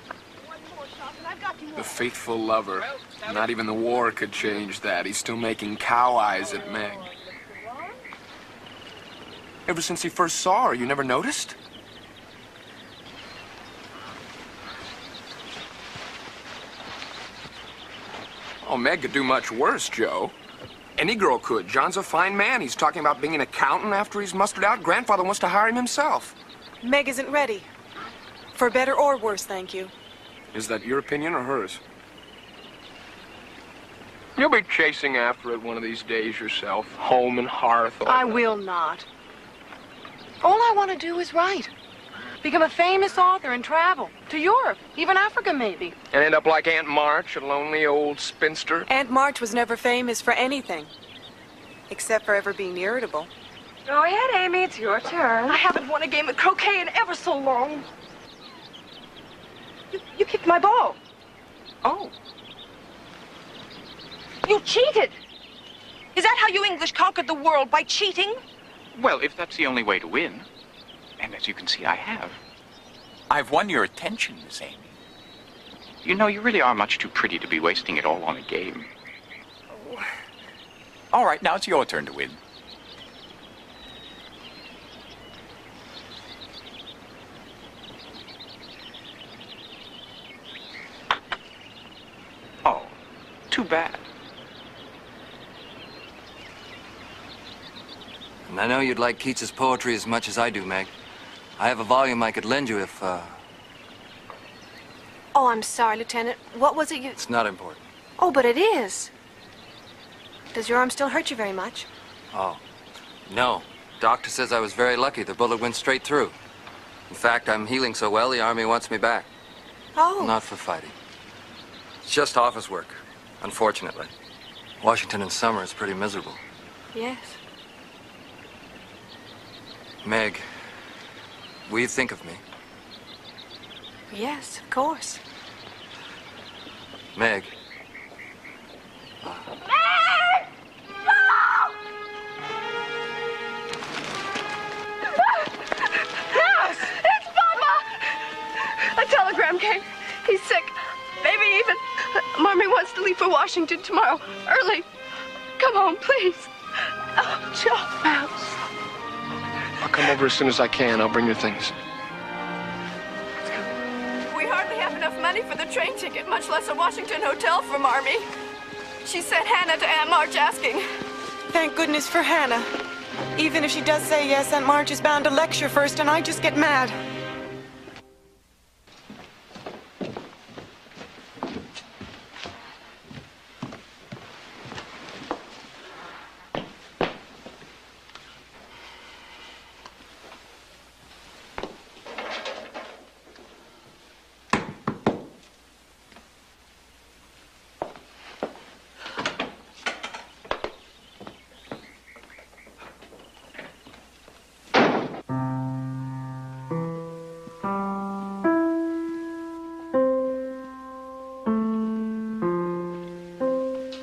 The faithful lover. Not even the war could change that. He's still making cow eyes at Meg. Ever since he first saw her, you never noticed? Oh, Meg could do much worse, Joe. Any girl could. John's a fine man. He's talking about being an accountant after he's mustered out. Grandfather wants to hire him himself. Meg isn't ready. For better or worse, thank you. Is that your opinion or hers? You'll be chasing after it one of these days yourself. Home and hearth. I will not. All I want to do is write. Become a famous author and travel. To Europe, even Africa, maybe. And end up like Aunt March, a lonely old spinster. Aunt March was never famous for anything. Except for ever being irritable. Go ahead, Amy. It's your turn. I haven't won a game of croquet in ever so long. You kicked my ball. Oh. You cheated. Is that how you English conquered the world, by cheating? Well, if that's the only way to win, and as you can see, I have. I've won your attention, Miss Amy. You know, you really are much too pretty to be wasting it all on a game. Oh. All right, now it's your turn to win. Oh, too bad. And I know you'd like Keats's poetry as much as I do, Meg. I have a volume I could lend you if, Oh, I'm sorry, Lieutenant. What was it you... It's not important. Oh, but it is. Does your arm still hurt you very much? Oh, no. Doctor says I was very lucky. The bullet went straight through. In fact, I'm healing so well, the Army wants me back. Oh. Not for fighting. It's just office work, unfortunately. Washington in summer is pretty miserable. Yes. Meg, will you think of me? Yes, of course. Meg. Meg! No! Yes! It's Papa! A telegram came. He's sick. Maybe even... Marmee wants to leave for Washington tomorrow. Early. Come home, please. Oh, Charles. I'll come over as soon as I can. I'll bring your things. We hardly have enough money for the train ticket, much less a Washington hotel for Marmee. She sent Hannah to Aunt March asking. Thank goodness for Hannah. Even if she does say yes, Aunt March is bound to lecture first, and I just get mad.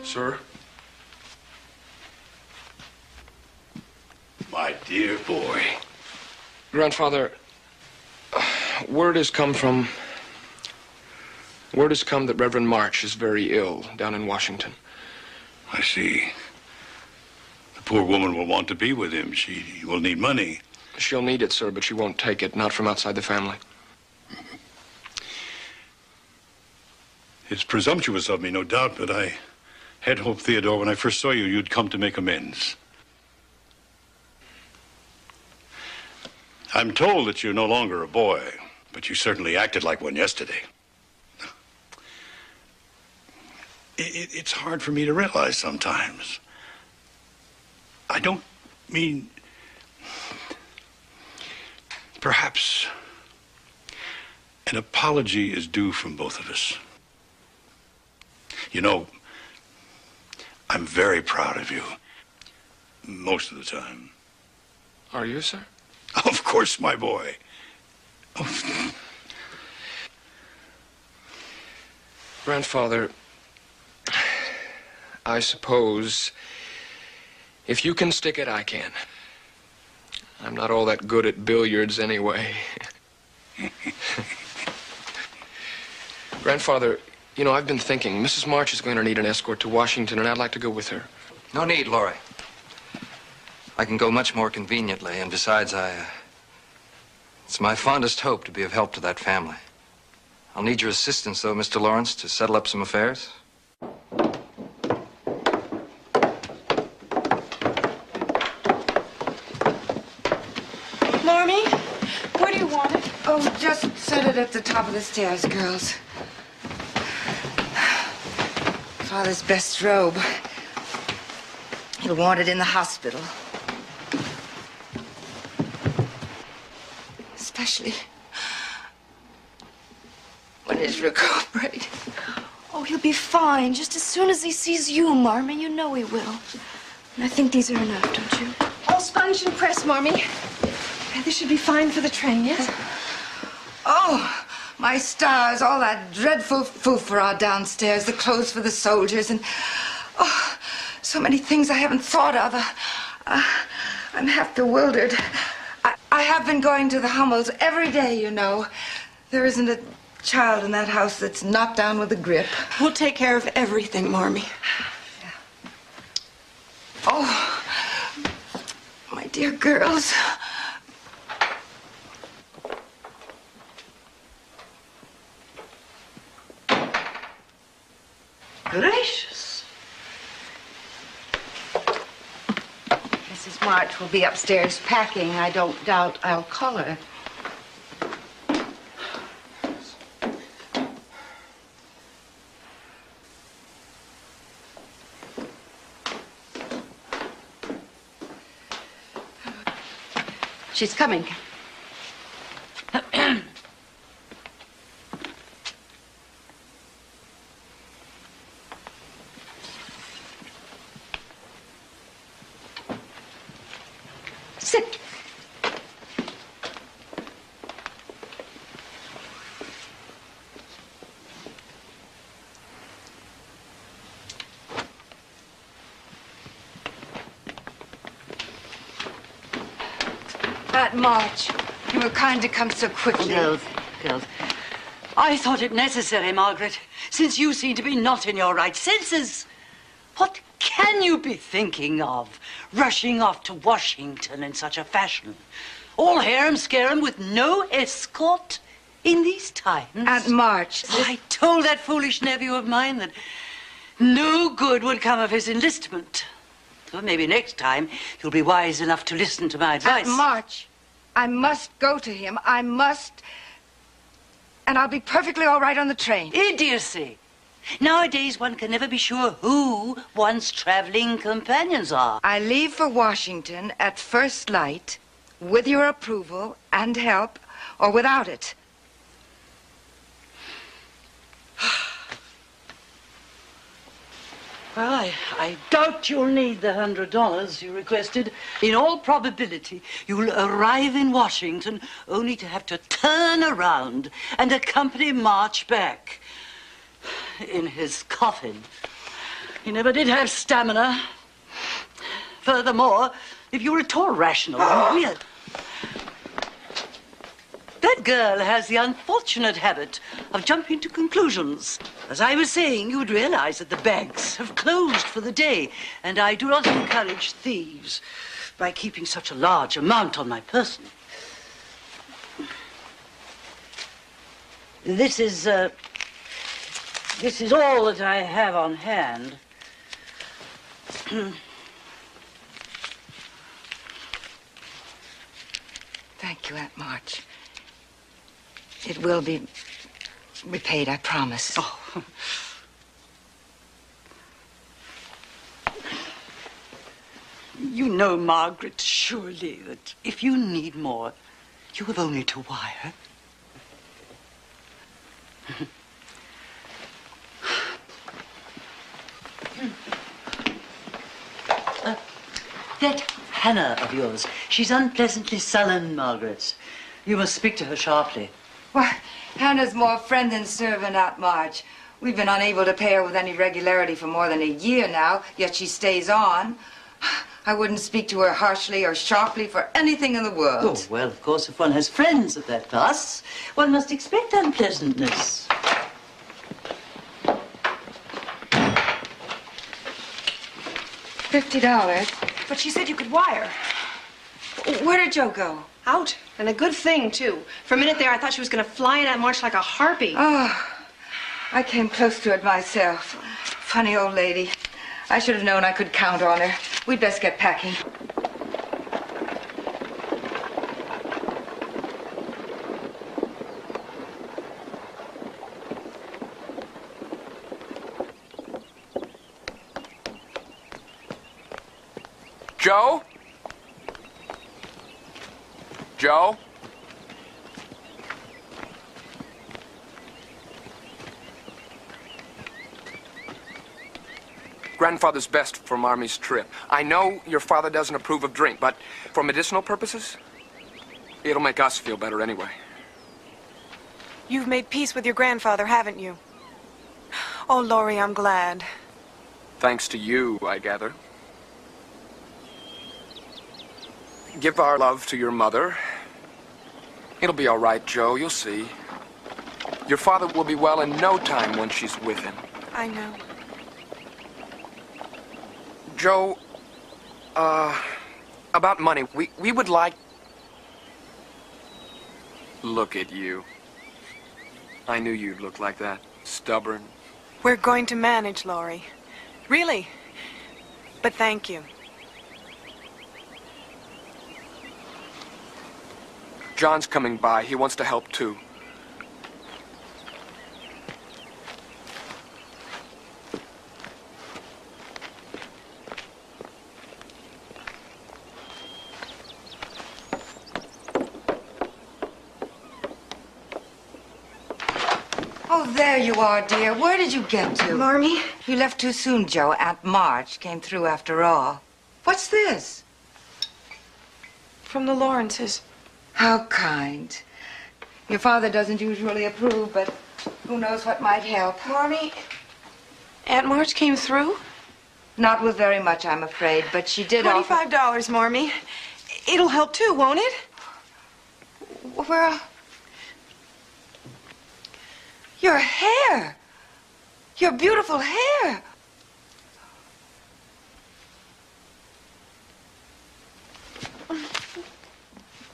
Sir? My dear boy. Grandfather, word has come that Reverend March is very ill down in Washington. I see. The poor woman will want to be with him. She will need money. She'll need it, sir, but she won't take it, not from outside the family. It's presumptuous of me, no doubt, but I had hoped, Theodore, when I first saw you, you'd come to make amends. I'm told that you're no longer a boy, but you certainly acted like one yesterday. It's hard for me to realize sometimes. I don't mean... Perhaps an apology is due from both of us. You know, I'm very proud of you. Most of the time. Are you, sir? Of course, my boy. Oh. Grandfather, I suppose if you can stick it, I can. I'm not all that good at billiards anyway. Grandfather, you know, I've been thinking, Mrs. March is going to need an escort to Washington, and I'd like to go with her. No need, Laurie. I can go much more conveniently, and besides, it's my fondest hope to be of help to that family. I'll need your assistance, though, Mr. Lawrence, to settle up some affairs. Marmee, where do you want it? Oh, just set it at the top of the stairs, girls. Father's best robe. He'll want it in the hospital. Especially when he's recuperating. Oh, he'll be fine just as soon as he sees you, Marmee. You know he will. And I think these are enough, don't you? All sponge and press, Marmee. This should be fine for the train, yes? Oh, my stars, all that dreadful foo-for-ah downstairs, the clothes for the soldiers, and, oh, so many things I haven't thought of. I'm half bewildered. I have been going to the Hummels every day, you know. There isn't a child in that house that's knocked down with a grip. We'll take care of everything, Marmee. Yeah. Oh, my dear girls. Gracious. Mrs. Miss March will be upstairs packing. I don't doubt I'll call her. She's coming. Sit. Aunt March, you were kind to come so quickly. Girls. I thought it necessary, Margaret, since you seem to be not in your right senses. What can you be thinking of, rushing off to Washington in such a fashion? All harum-scarum with no escort in these times? Aunt March... I told that foolish nephew of mine that no good would come of his enlistment. Well, maybe next time you'll be wise enough to listen to my advice. Aunt March, I must go to him. I must... And I'll be perfectly all right on the train. Idiocy. Nowadays, one can never be sure who one's traveling companions are. I leave for Washington at first light, with your approval and help, or without it. Well, I doubt you'll need the $100 you requested. In all probability, you'll arrive in Washington only to have to turn around and accompany March back in his coffin. He never did have stamina. Furthermore, if you're at all rational and weird, that girl has the unfortunate habit of jumping to conclusions. As I was saying, you would realize that the banks have closed for the day, and I do not encourage thieves by keeping such a large amount on my person. This is all that I have on hand. Thank you, Aunt March. It will be repaid, I promise. Oh. You know, Margaret, surely, that if you need more, you have only to wire. That Hannah of yours, she's unpleasantly sullen, Margaret. You must speak to her sharply. Why, Hannah's more friend than servant, Aunt March. We've been unable to pay her with any regularity for more than a year now, yet she stays on. I wouldn't speak to her harshly or sharply for anything in the world. Oh, well, of course, if one has friends at that class, one must expect unpleasantness. $50. But she said you could wire. Where did Joe go? Out. And a good thing, too. For a minute there, I thought she was going to fly in Aunt March like a harpy. Oh, I came close to it myself. Funny old lady. I should have known I could count on her. We'd best get packing. Joe? Joe? Grandfather's best for Marmy's trip. I know your father doesn't approve of drink, but for medicinal purposes, it'll make us feel better anyway. You've made peace with your grandfather, haven't you? Oh, Laurie, I'm glad. Thanks to you, I gather. Give our love to your mother. It'll be all right, Joe. You'll see. Your father will be well in no time when she's with him. I know. Joe, about money, we would like... Look at you. I knew you'd look like that. Stubborn. We're going to manage, Laurie. Really. But thank you. John's coming by. He wants to help, too. Oh, there you are, dear. Where did you get to? Marmee? You left too soon, Joe. Aunt March came through after all. What's this? From the Lawrences. How kind. Your father doesn't usually approve, but who knows what might help. Marmee, Aunt March came through? Not with very much, I'm afraid, but she did offer... $25, Marmee. It'll help too, won't it? Well, your hair. Your beautiful hair.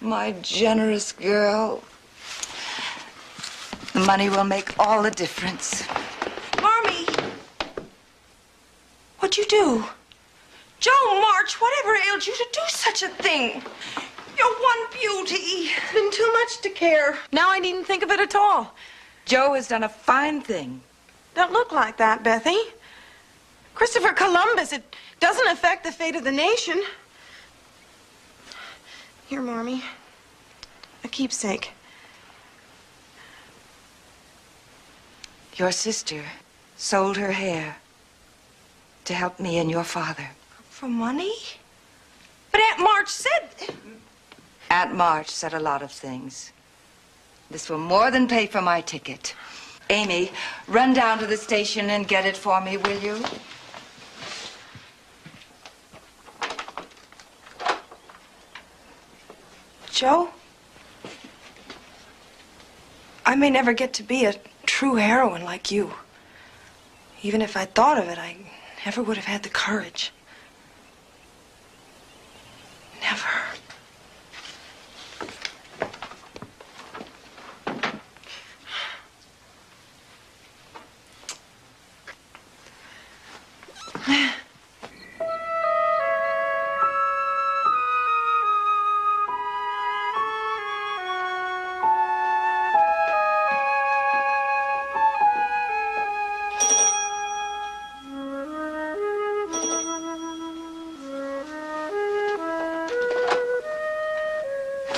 My generous girl. The money will make all the difference. Marmee! What'd you do? Joe March, whatever ailed you to do such a thing? You're one beauty. It's been too much to care. Now I needn't think of it at all. Joe has done a fine thing. Don't look like that, Bethy. Christopher Columbus, it doesn't affect the fate of the nation. Here, Marmee. A keepsake. Your sister sold her hair to help me and your father. For money? But Aunt March said... Aunt March said a lot of things. This will more than pay for my ticket. Amy, run down to the station and get it for me, will you? Joe? I may never get to be a true heroine like you. Even if I thought of it, I never would have had the courage. Never.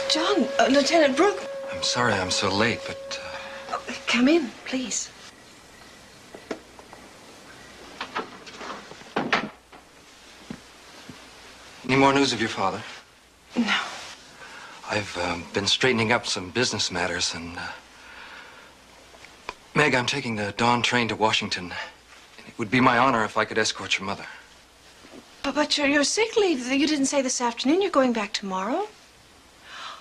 John, Lieutenant Brooke. I'm sorry I'm so late, but... Come in, please. Any more news of your father? No. I've been straightening up some business matters, and... Meg, I'm taking the dawn train to Washington. It would be my honor if I could escort your mother. But you're sick leave. You didn't say this afternoon you're going back tomorrow.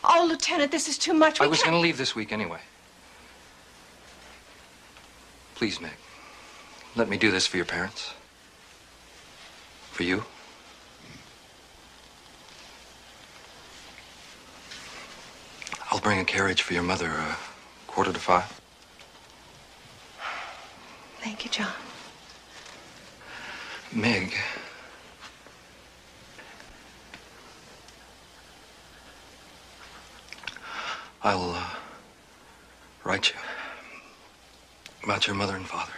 Oh, Lieutenant, this is too much. I was going to leave this week anyway. Please, Meg, let me do this for your parents. For you. I'll bring a carriage for your mother 4:45. Thank you, John. Meg. I'll write you about your mother and father.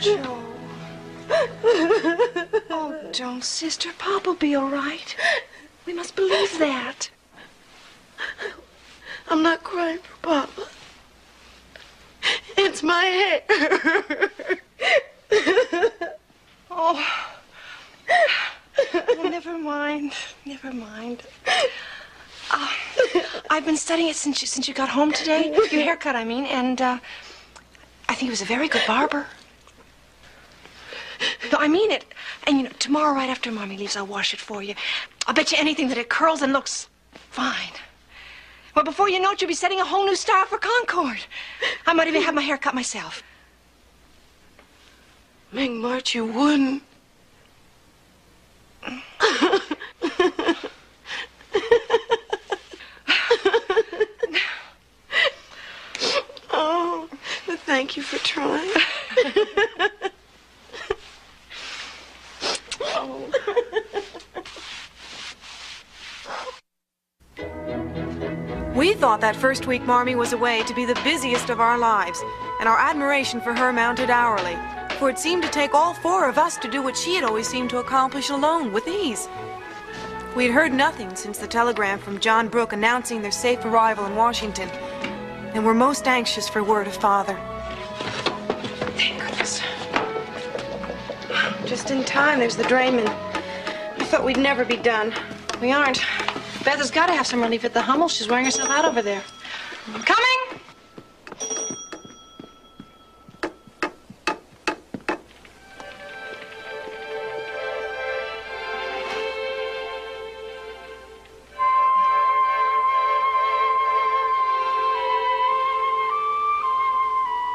Joe. Oh, Don't, sister. Papa'll be all right. We must believe that. I'm not crying for Papa. It's my hair. Oh. Well, never mind. Never mind. I've been studying it since you got home today. Your haircut, I mean, and I think he was a very good barber. No, I mean it. And, you know, tomorrow, right after Mommy leaves, I'll wash it for you. I'll bet you anything that it curls and looks fine. Well, before you know it, you'll be setting a whole new style for Concord. I might even have my hair cut myself. Meg March, you wouldn't. Oh, thank you for trying. Oh. We thought that first week Marmee was away to be the busiest of our lives, and our admiration for her mounted hourly, for it seemed to take all four of us to do what she had always seemed to accomplish alone, with ease. We had heard nothing since the telegram from John Brooke announcing their safe arrival in Washington, and were most anxious for word of Father. Thank goodness. Just in time, there's the drayman. I thought we'd never be done. We aren't. Beth has got to have some relief at the Hummel. She's wearing herself out over there. Coming!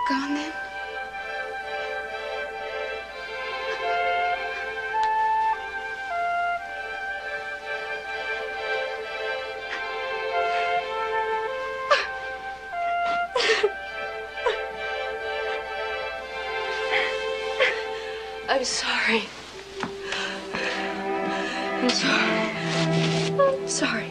Gone then? I'm sorry. I'm sorry. I'm sorry.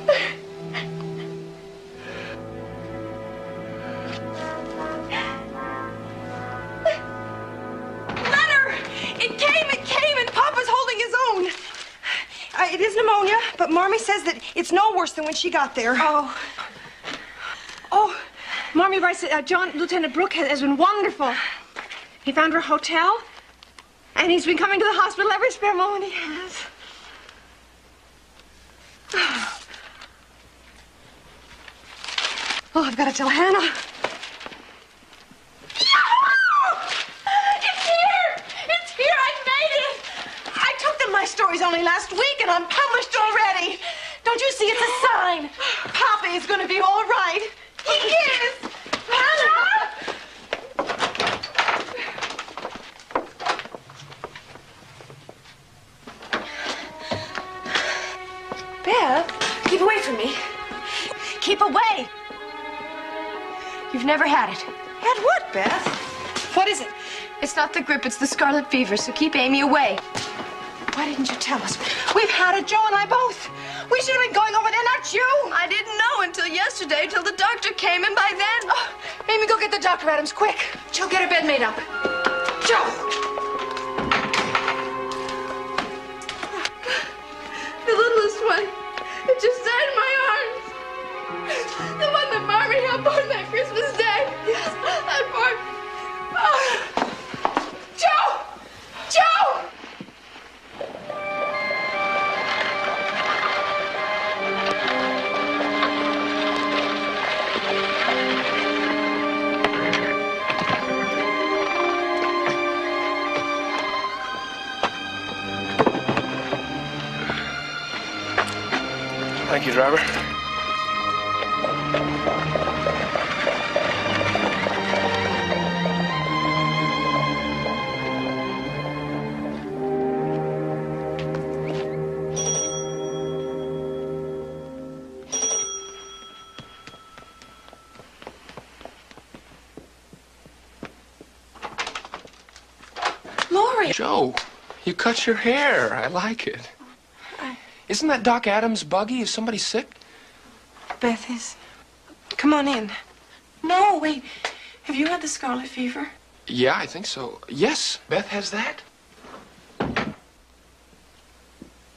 It is pneumonia, but Marmee says that it's no worse than when she got there. Oh. Oh, Marmee writes that Lieutenant Brooke has been wonderful. He found her a hotel, and he's been coming to the hospital every spare moment he has. Oh, I've got to tell Hannah. My story's only last week, and I'm published already. Don't you see? It's a sign. Papa is going to be all right. He is. Hannah! Beth, keep away from me. Keep away. You've never had it. Had what, Beth? What is it? It's not the grip, it's the scarlet fever, so keep Amy away. Why didn't you tell us? We've had it, Joe and I both. We should have been going over there, not you. I didn't know until yesterday, till the doctor came, and by then... Oh, Amy, go get the doctor, Adams, quick. Joe, get her bed made up. Joe! The littlest one. It just died in my arms. The one that Marmee helped born that Christmas Day. Yes. That poor... Oh. Joe! Joe! Thank you, driver. Lori! Joe, you cut your hair. I like it. Isn't that Doc Adams' buggy? Is somebody sick? Beth is. Come on in. No, wait. Have you had the scarlet fever? Yeah, I think so. Yes, Beth has that.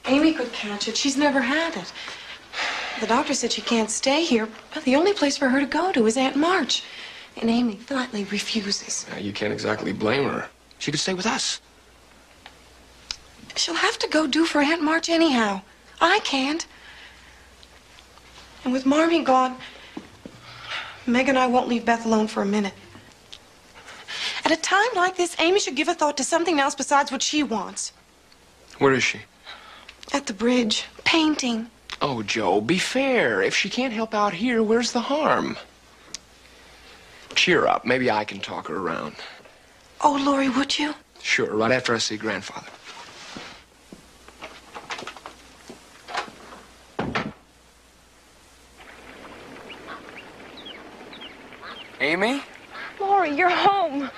Amy could catch it. She's never had it. The doctor said she can't stay here, but the only place for her to go to is Aunt March. And Amy flatly refuses. You can't exactly blame her. She could stay with us. She'll have to go do for Aunt March anyhow. I can't. And with Marmee gone, Meg and I won't leave Beth alone for a minute. At a time like this, Amy should give a thought to something else besides what she wants. Where is she? At the bridge, painting. Oh, Joe, be fair. If she can't help out here, where's the harm? Cheer up. Maybe I can talk her around. Oh, Laurie, would you? Sure, right after I see Grandfather. Amy? Laurie, you're home.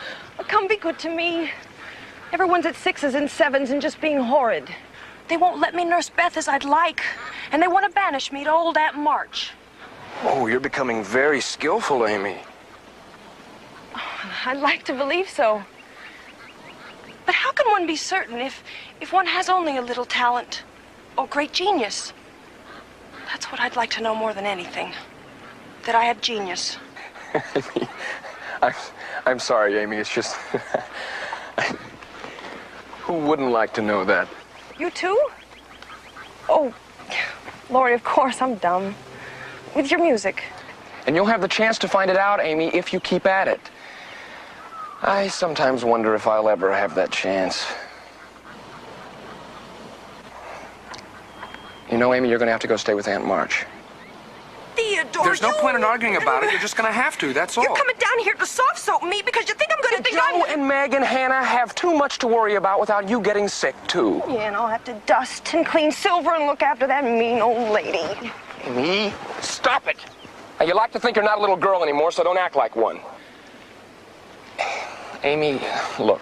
Come be good to me. Everyone's at 6s and 7s and just being horrid. They won't let me nurse Beth as I'd like, and they want to banish me to old Aunt March. Oh, you're becoming very skillful, Amy. I'd like to believe so. But how can one be certain if one has only a little talent or great genius? That's what I'd like to know more than anything. That I have genius. I'm sorry, Amy. It's just... Who wouldn't like to know that? You too? Oh, Laurie, of course, I'm dumb. With your music. And you'll have the chance to find it out, Amy, if you keep at it. I sometimes wonder if I'll ever have that chance. You know, Amy, you're going to have to go stay with Aunt March. Theodore, There's no point in arguing about it. You're just going to have to, that's all. You're coming down here to soft soap me because you think I'm going to think Joe and Meg and Hannah have too much to worry about without you getting sick, too. Yeah, and I'll have to dust and clean silver and look after that mean old lady. Amy, stop it. Now, you like to think you're not a little girl anymore, so don't act like one. Amy, look.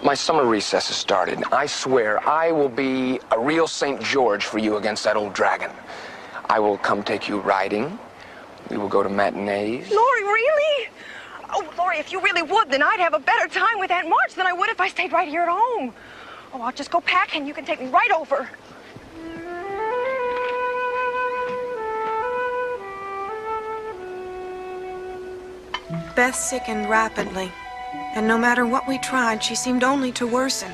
My summer recess has started. I swear I will be a real St. George for you against that old dragon. I will come take you riding. We will go to matinees. Laurie, really? Oh, Laurie, if you really would, then I'd have a better time with Aunt March than I would if I stayed right here at home. Oh, I'll just go pack and you can take me right over. Beth sickened rapidly, and no matter what we tried, she seemed only to worsen.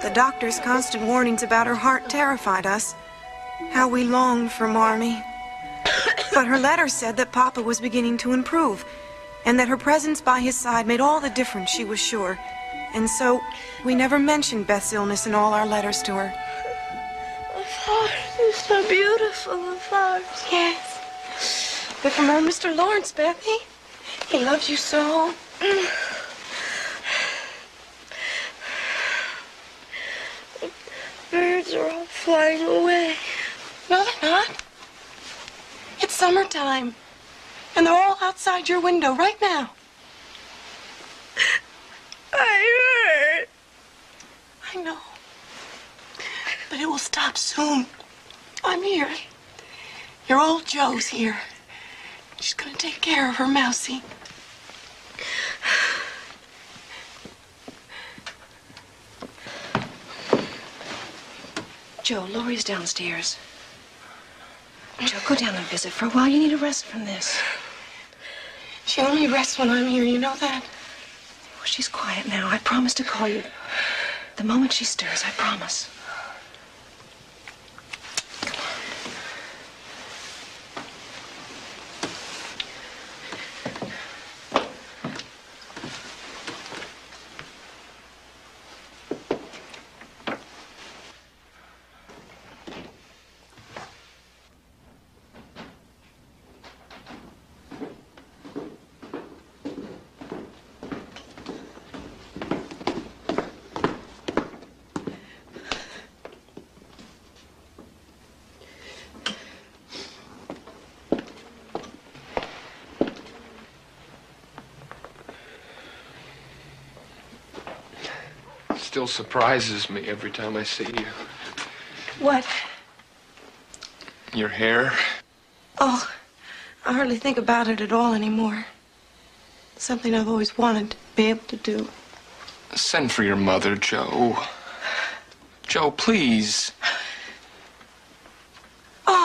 The doctor's constant warnings about her heart terrified us. How we longed for Marmee. But her letter said that Papa was beginning to improve, and that her presence by his side made all the difference, she was sure. And so, we never mentioned Beth's illness in all our letters to her. The flowers are so beautiful, the flowers. Yes. But from old Mr. Lawrence, Bethy. He loves you so. The birds are all flying away. No, they're not. It's summertime. And they're all outside your window right now. I heard. I know. But it will stop soon. I'm here. Your old Joe's here. She's gonna take care of her mousie. Joe, Laurie's downstairs. Joe, go down and visit for a while. You need a rest from this. She only rests when I'm here, you know that? Well, she's quiet now. I promise to call you the moment she stirs. I promise. Still surprises me every time I see you. What? Your hair. Oh, I hardly think about it at all anymore. It's something I've always wanted to be able to do. Send for your mother, Joe. Joe, please.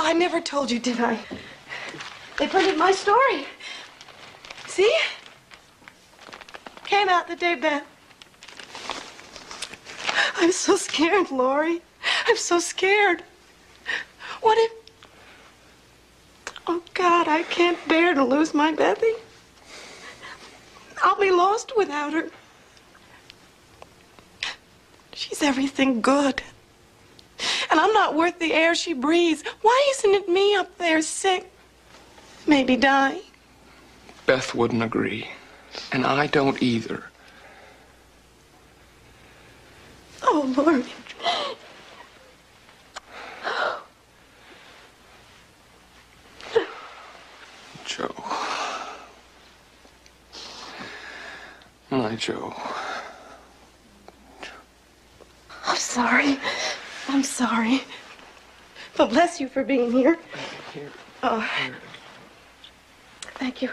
I never told you, did I? They printed my story. See? Came out the day Beth. I'm so scared, Laurie. I'm so scared. What if... Oh, God, I can't bear to lose my Bethy. I'll be lost without her. She's everything good. And I'm not worth the air she breathes. Why isn't it me up there sick? Maybe dying. Beth wouldn't agree. And I don't either. Oh, Lord. Joe. My Joe. I'm sorry. I'm sorry. But bless you for being here. Here. Oh. Thank you.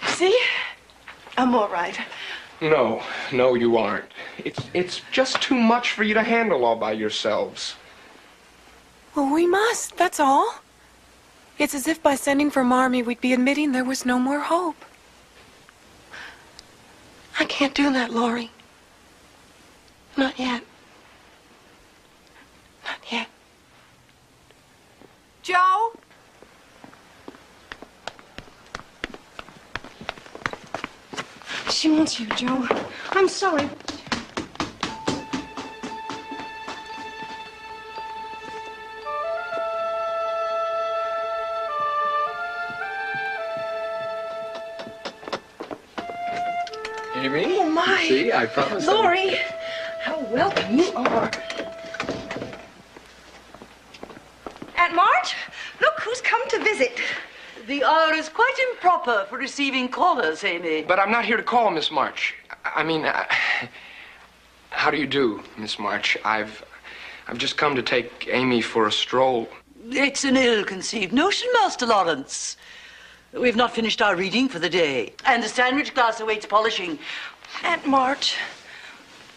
See? I'm all right. No, you aren't. It's just too much for you to handle all by yourselves. Well, we must, that's all. It's as if by sending for Marmee, we'd be admitting there was no more hope. I can't do that, Laurie. Not yet. Not yet. Joe? She wants you, Joe. I'm sorry. Amy? Oh, my. See, I promised. Laurie, how welcome you are. Aunt March, look who's come to visit. The hour is quite improper for receiving callers, Amy. But I'm not here to call, Miss March. I mean, how do you do, Miss March? I've just come to take Amy for a stroll. It's an ill-conceived notion, Master Lawrence. We've not finished our reading for the day, and the sandwich glass awaits polishing. Aunt March,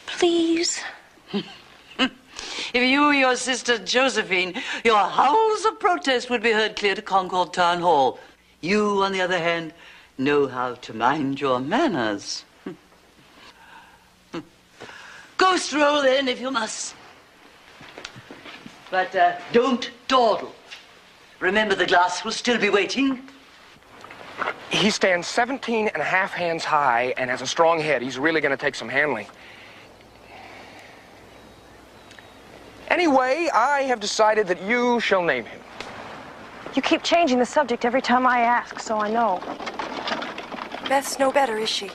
please. If you were your sister Josephine, your howls of protest would be heard clear to Concord Town Hall. You, on the other hand, know how to mind your manners. Go stroll in if you must. But don't dawdle. Remember, the glass will still be waiting. He stands 17 and a half hands high and has a strong head. He's really going to take some handling. Anyway, I have decided that you shall name him. You keep changing the subject every time I ask, so I know. Beth's no better, is she?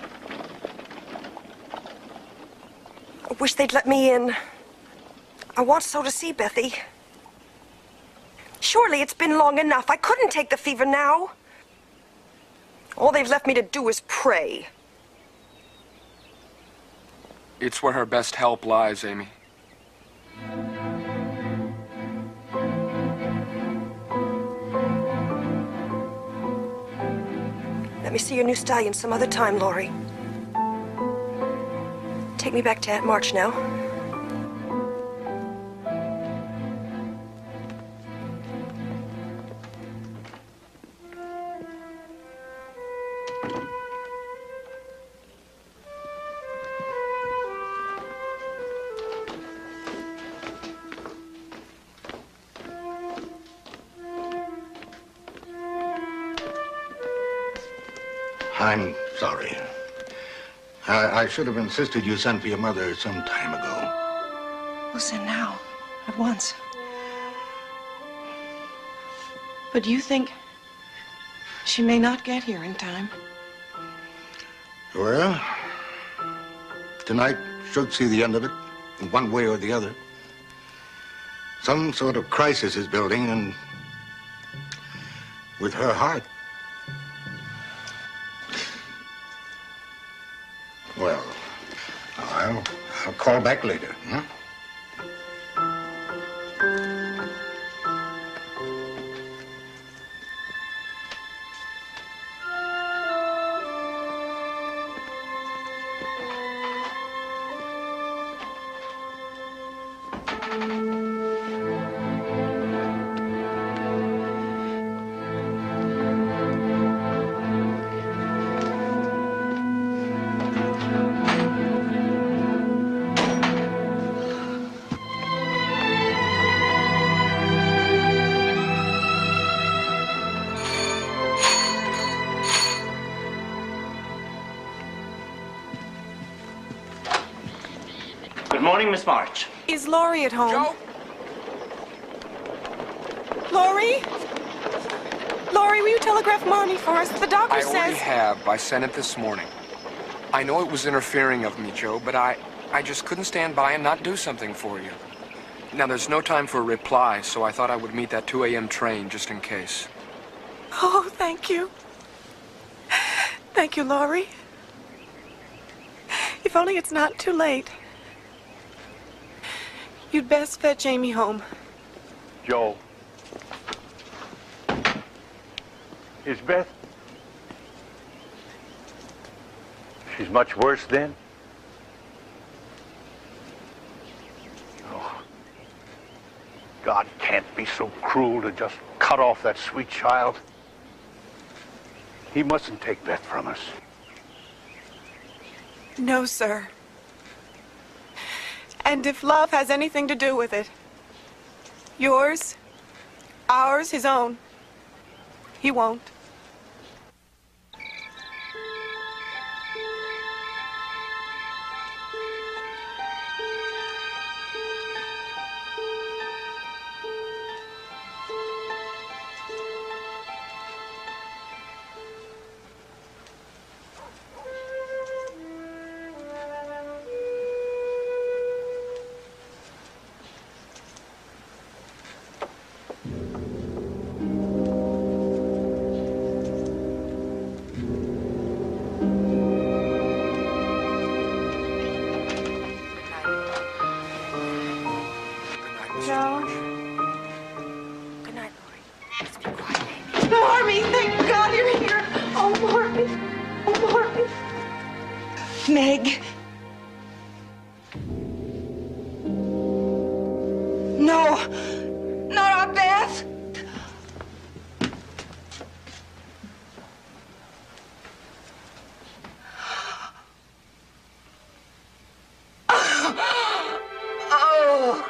I wish they'd let me in. I want so to see Bethy. Surely it's been long enough. I couldn't take the fever now. All they've left me to do is pray. It's where her best help lies, Amy. Let me see your new stallion some other time, Laurie. Take me back to Aunt March now. I'm sorry. I should have insisted you sent for your mother some time ago. We'll send now, at once. But do you think she may not get here in time? Well, tonight should see the end of it, in one way or the other. Some sort of crisis is building, and with her heart. Well, I'll call back later, huh? Good morning, Miss March. Is Laurie at home? Joe? Laurie? Laurie, will you telegraph Mommy for us? The doctor I says... already have. I sent it this morning. I know it was interfering of me, Joe, but I just couldn't stand by and not do something for you. Now, there's no time for a reply, so I thought I would meet that 2 a.m. train just in case. Oh, thank you. Thank you, Laurie. If only it's not too late. You'd best fetch Amy home. Joe. Is Beth... She's much worse then? Oh. God can't be so cruel to just cut off that sweet child. He mustn't take Beth from us. No, sir. And if love has anything to do with it, yours, ours, his own, he won't. Marmee, thank God you're here. Oh, Marmee. Oh, Marmee. Meg. No. Not our Beth. Oh.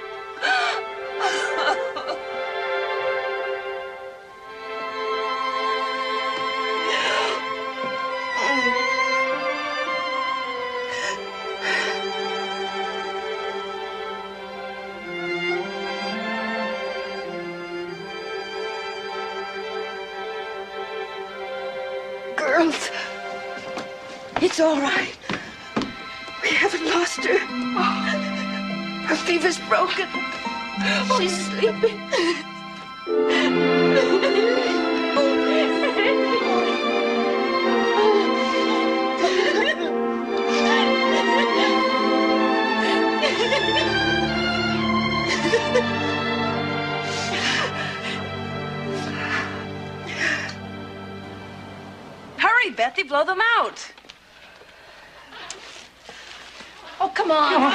Girls, it's all right. We haven't lost her. Her fever's broken. She's sleeping. Hurry, Bethy, blow them out. Oh, come on.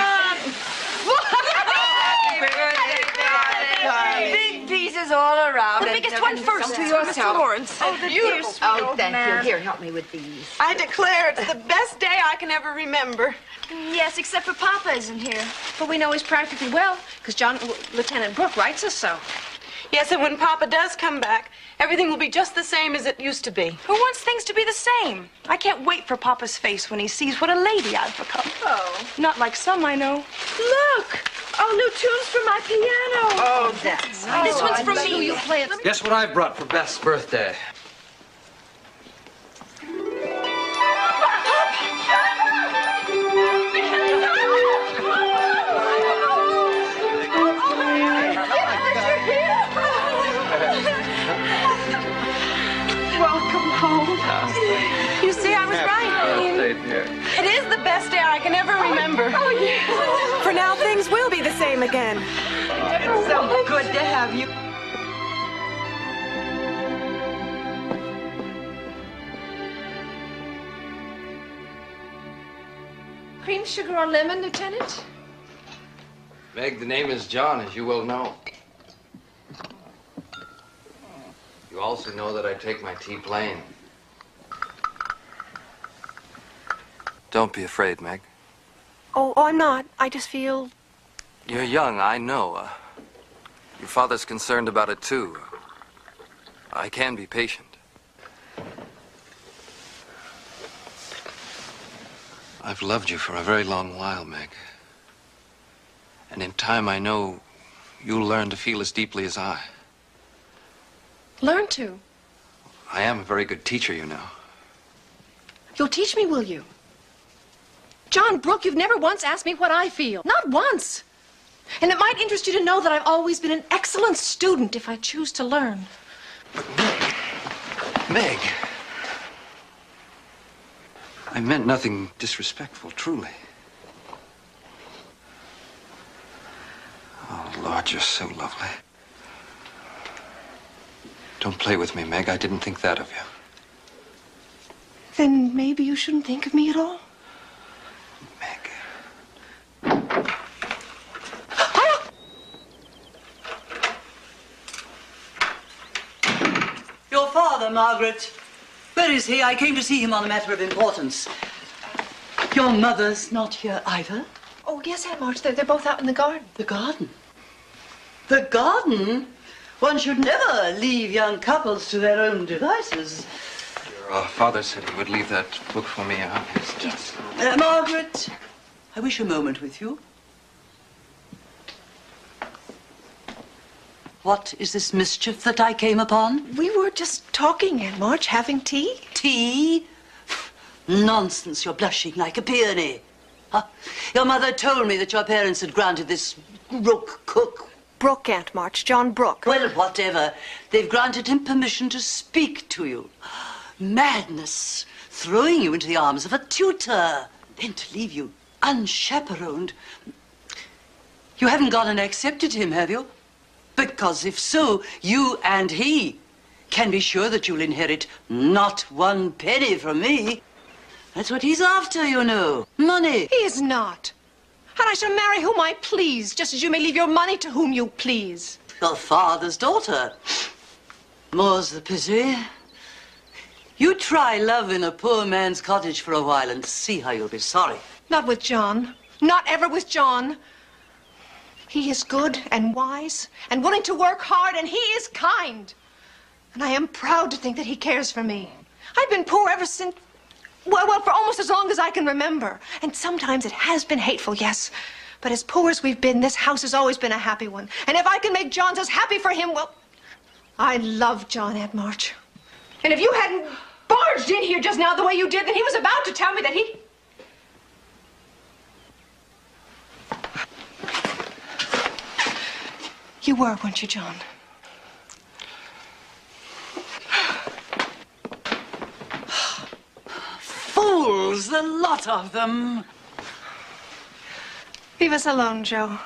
Big pieces all around. The biggest one first, to Mr. yourself. Lawrence. Oh, the beautiful. Oh, thank you. Here, help me with these. I declare it's the best day I can ever remember. Yes, except for Papa isn't here. But we know he's practically well, because Lieutenant Brooke writes us so. Yes, and when Papa does come back, everything will be just the same as it used to be. Who wants things to be the same? I can't wait for Papa's face when he sees what a lady I've become. Oh. Not like some I know. Look! Oh, new tunes for my piano. Oh, that's nice. This one's from me. You play it. Guess what I brought for Beth's birthday? Welcome home. You see, I was right. It is the best day I can ever remember. Oh, yeah. For now, things will be the same again. It's so good to have you. Cream, sugar, or lemon, Lieutenant? Meg, the name is John, as you well know. You also know that I take my tea plain. Don't be afraid, Meg. Oh, I'm not. I just feel... You're young, I know. Your father's concerned about it, too. I can be patient. I've loved you for a very long while, Meg. And in time, I know you'll learn to feel as deeply as I. Learn to. I am a very good teacher, you know. You'll teach me, will you? John Brooke, you've never once asked me what I feel. Not once. And it might interest you to know that I've always been an excellent student if I choose to learn. But Meg, I meant nothing disrespectful, truly. Oh, Lord, you're so lovely. Don't play with me, Meg. I didn't think that of you. Then maybe you shouldn't think of me at all. Your father, Margaret. Where is he? I came to see him on a matter of importance. Your mother's not here either? Oh, yes, Aunt March. They're both out in the garden. The garden? The garden? One should never leave young couples to their own devices. Your father said he would leave that book for me on his desk. Margaret, I wish a moment with you. What is this mischief that I came upon? We were just talking, Aunt March, having tea. Tea? Nonsense, you're blushing like a peony. Huh? Your mother told me that your parents had granted this Brooke cook. Brooke, Aunt March. John Brooke. Well, whatever. They've granted him permission to speak to you. Madness. Throwing you into the arms of a tutor. Then to leave you unchaperoned. You haven't gone and accepted him, have you? Because if so, you and he can be sure that you'll inherit not one penny from me. That's what he's after, you know. Money. He is not. And I shall marry whom I please, just as you may leave your money to whom you please. Your father's daughter. More's the pity. You try love in a poor man's cottage for a while and see how you'll be sorry. Not with John. Not ever with John. He is good and wise and willing to work hard, and he is kind. And I am proud to think that he cares for me. I've been poor ever since, well, for almost as long as I can remember. And sometimes it has been hateful, yes. But as poor as we've been, this house has always been a happy one. And if I can make John's as happy for him, well, I love John, Aunt March. And if you hadn't barged in here just now the way you did, then he was about to tell me that he... You were, weren't you, John? Fools, the lot of them. Leave us alone, Joe.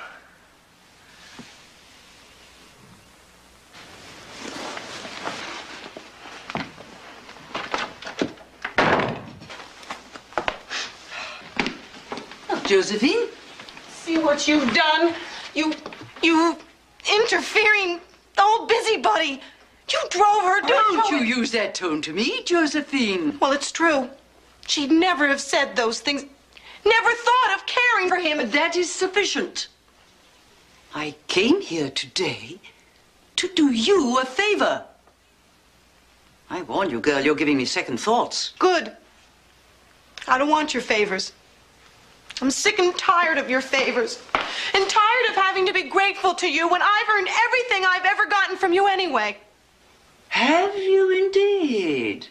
Oh, Josephine? See what you've done? You interfering old busybody. You drove her to... Don't you use that tone to me, Josephine. Well, it's true. She'd never have said those things. Never thought of caring for him. That is sufficient. I came here today to do you a favor. I warn you, girl, you're giving me second thoughts. Good. I don't want your favors. I'm sick and tired of your favors. And tired of having to be grateful to you when I've earned everything I've ever gotten from you anyway. Have you indeed?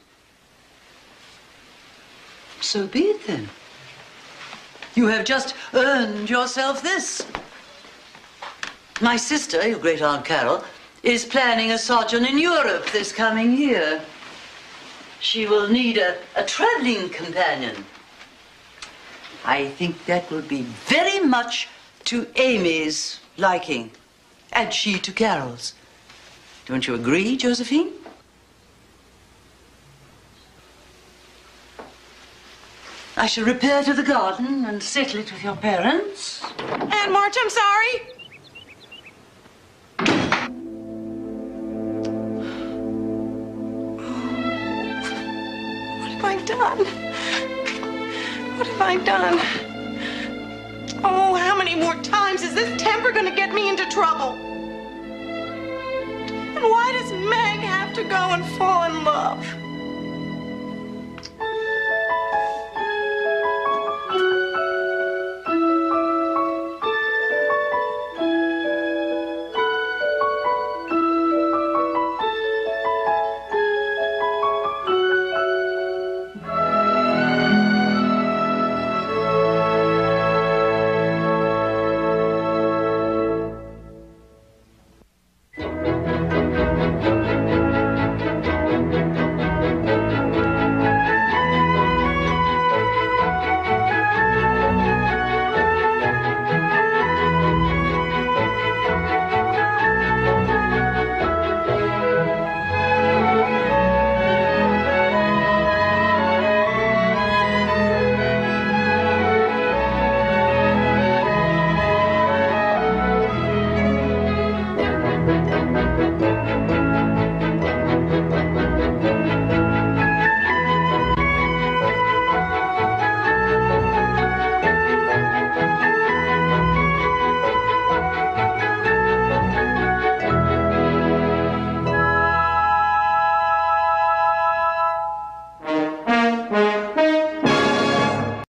So be it then. You have just earned yourself this. My sister, your great Aunt Carol, is planning a sojourn in Europe this coming year. She will need a traveling companion. I think that will be very much to Amy's liking, and she to Carol's. Don't you agree, Josephine? I shall repair to the garden and settle it with your parents. Aunt March, I'm sorry. What have I done? What have I done? Oh, how many more times is this temper going to get me into trouble? And why does Meg have to go and fall in love?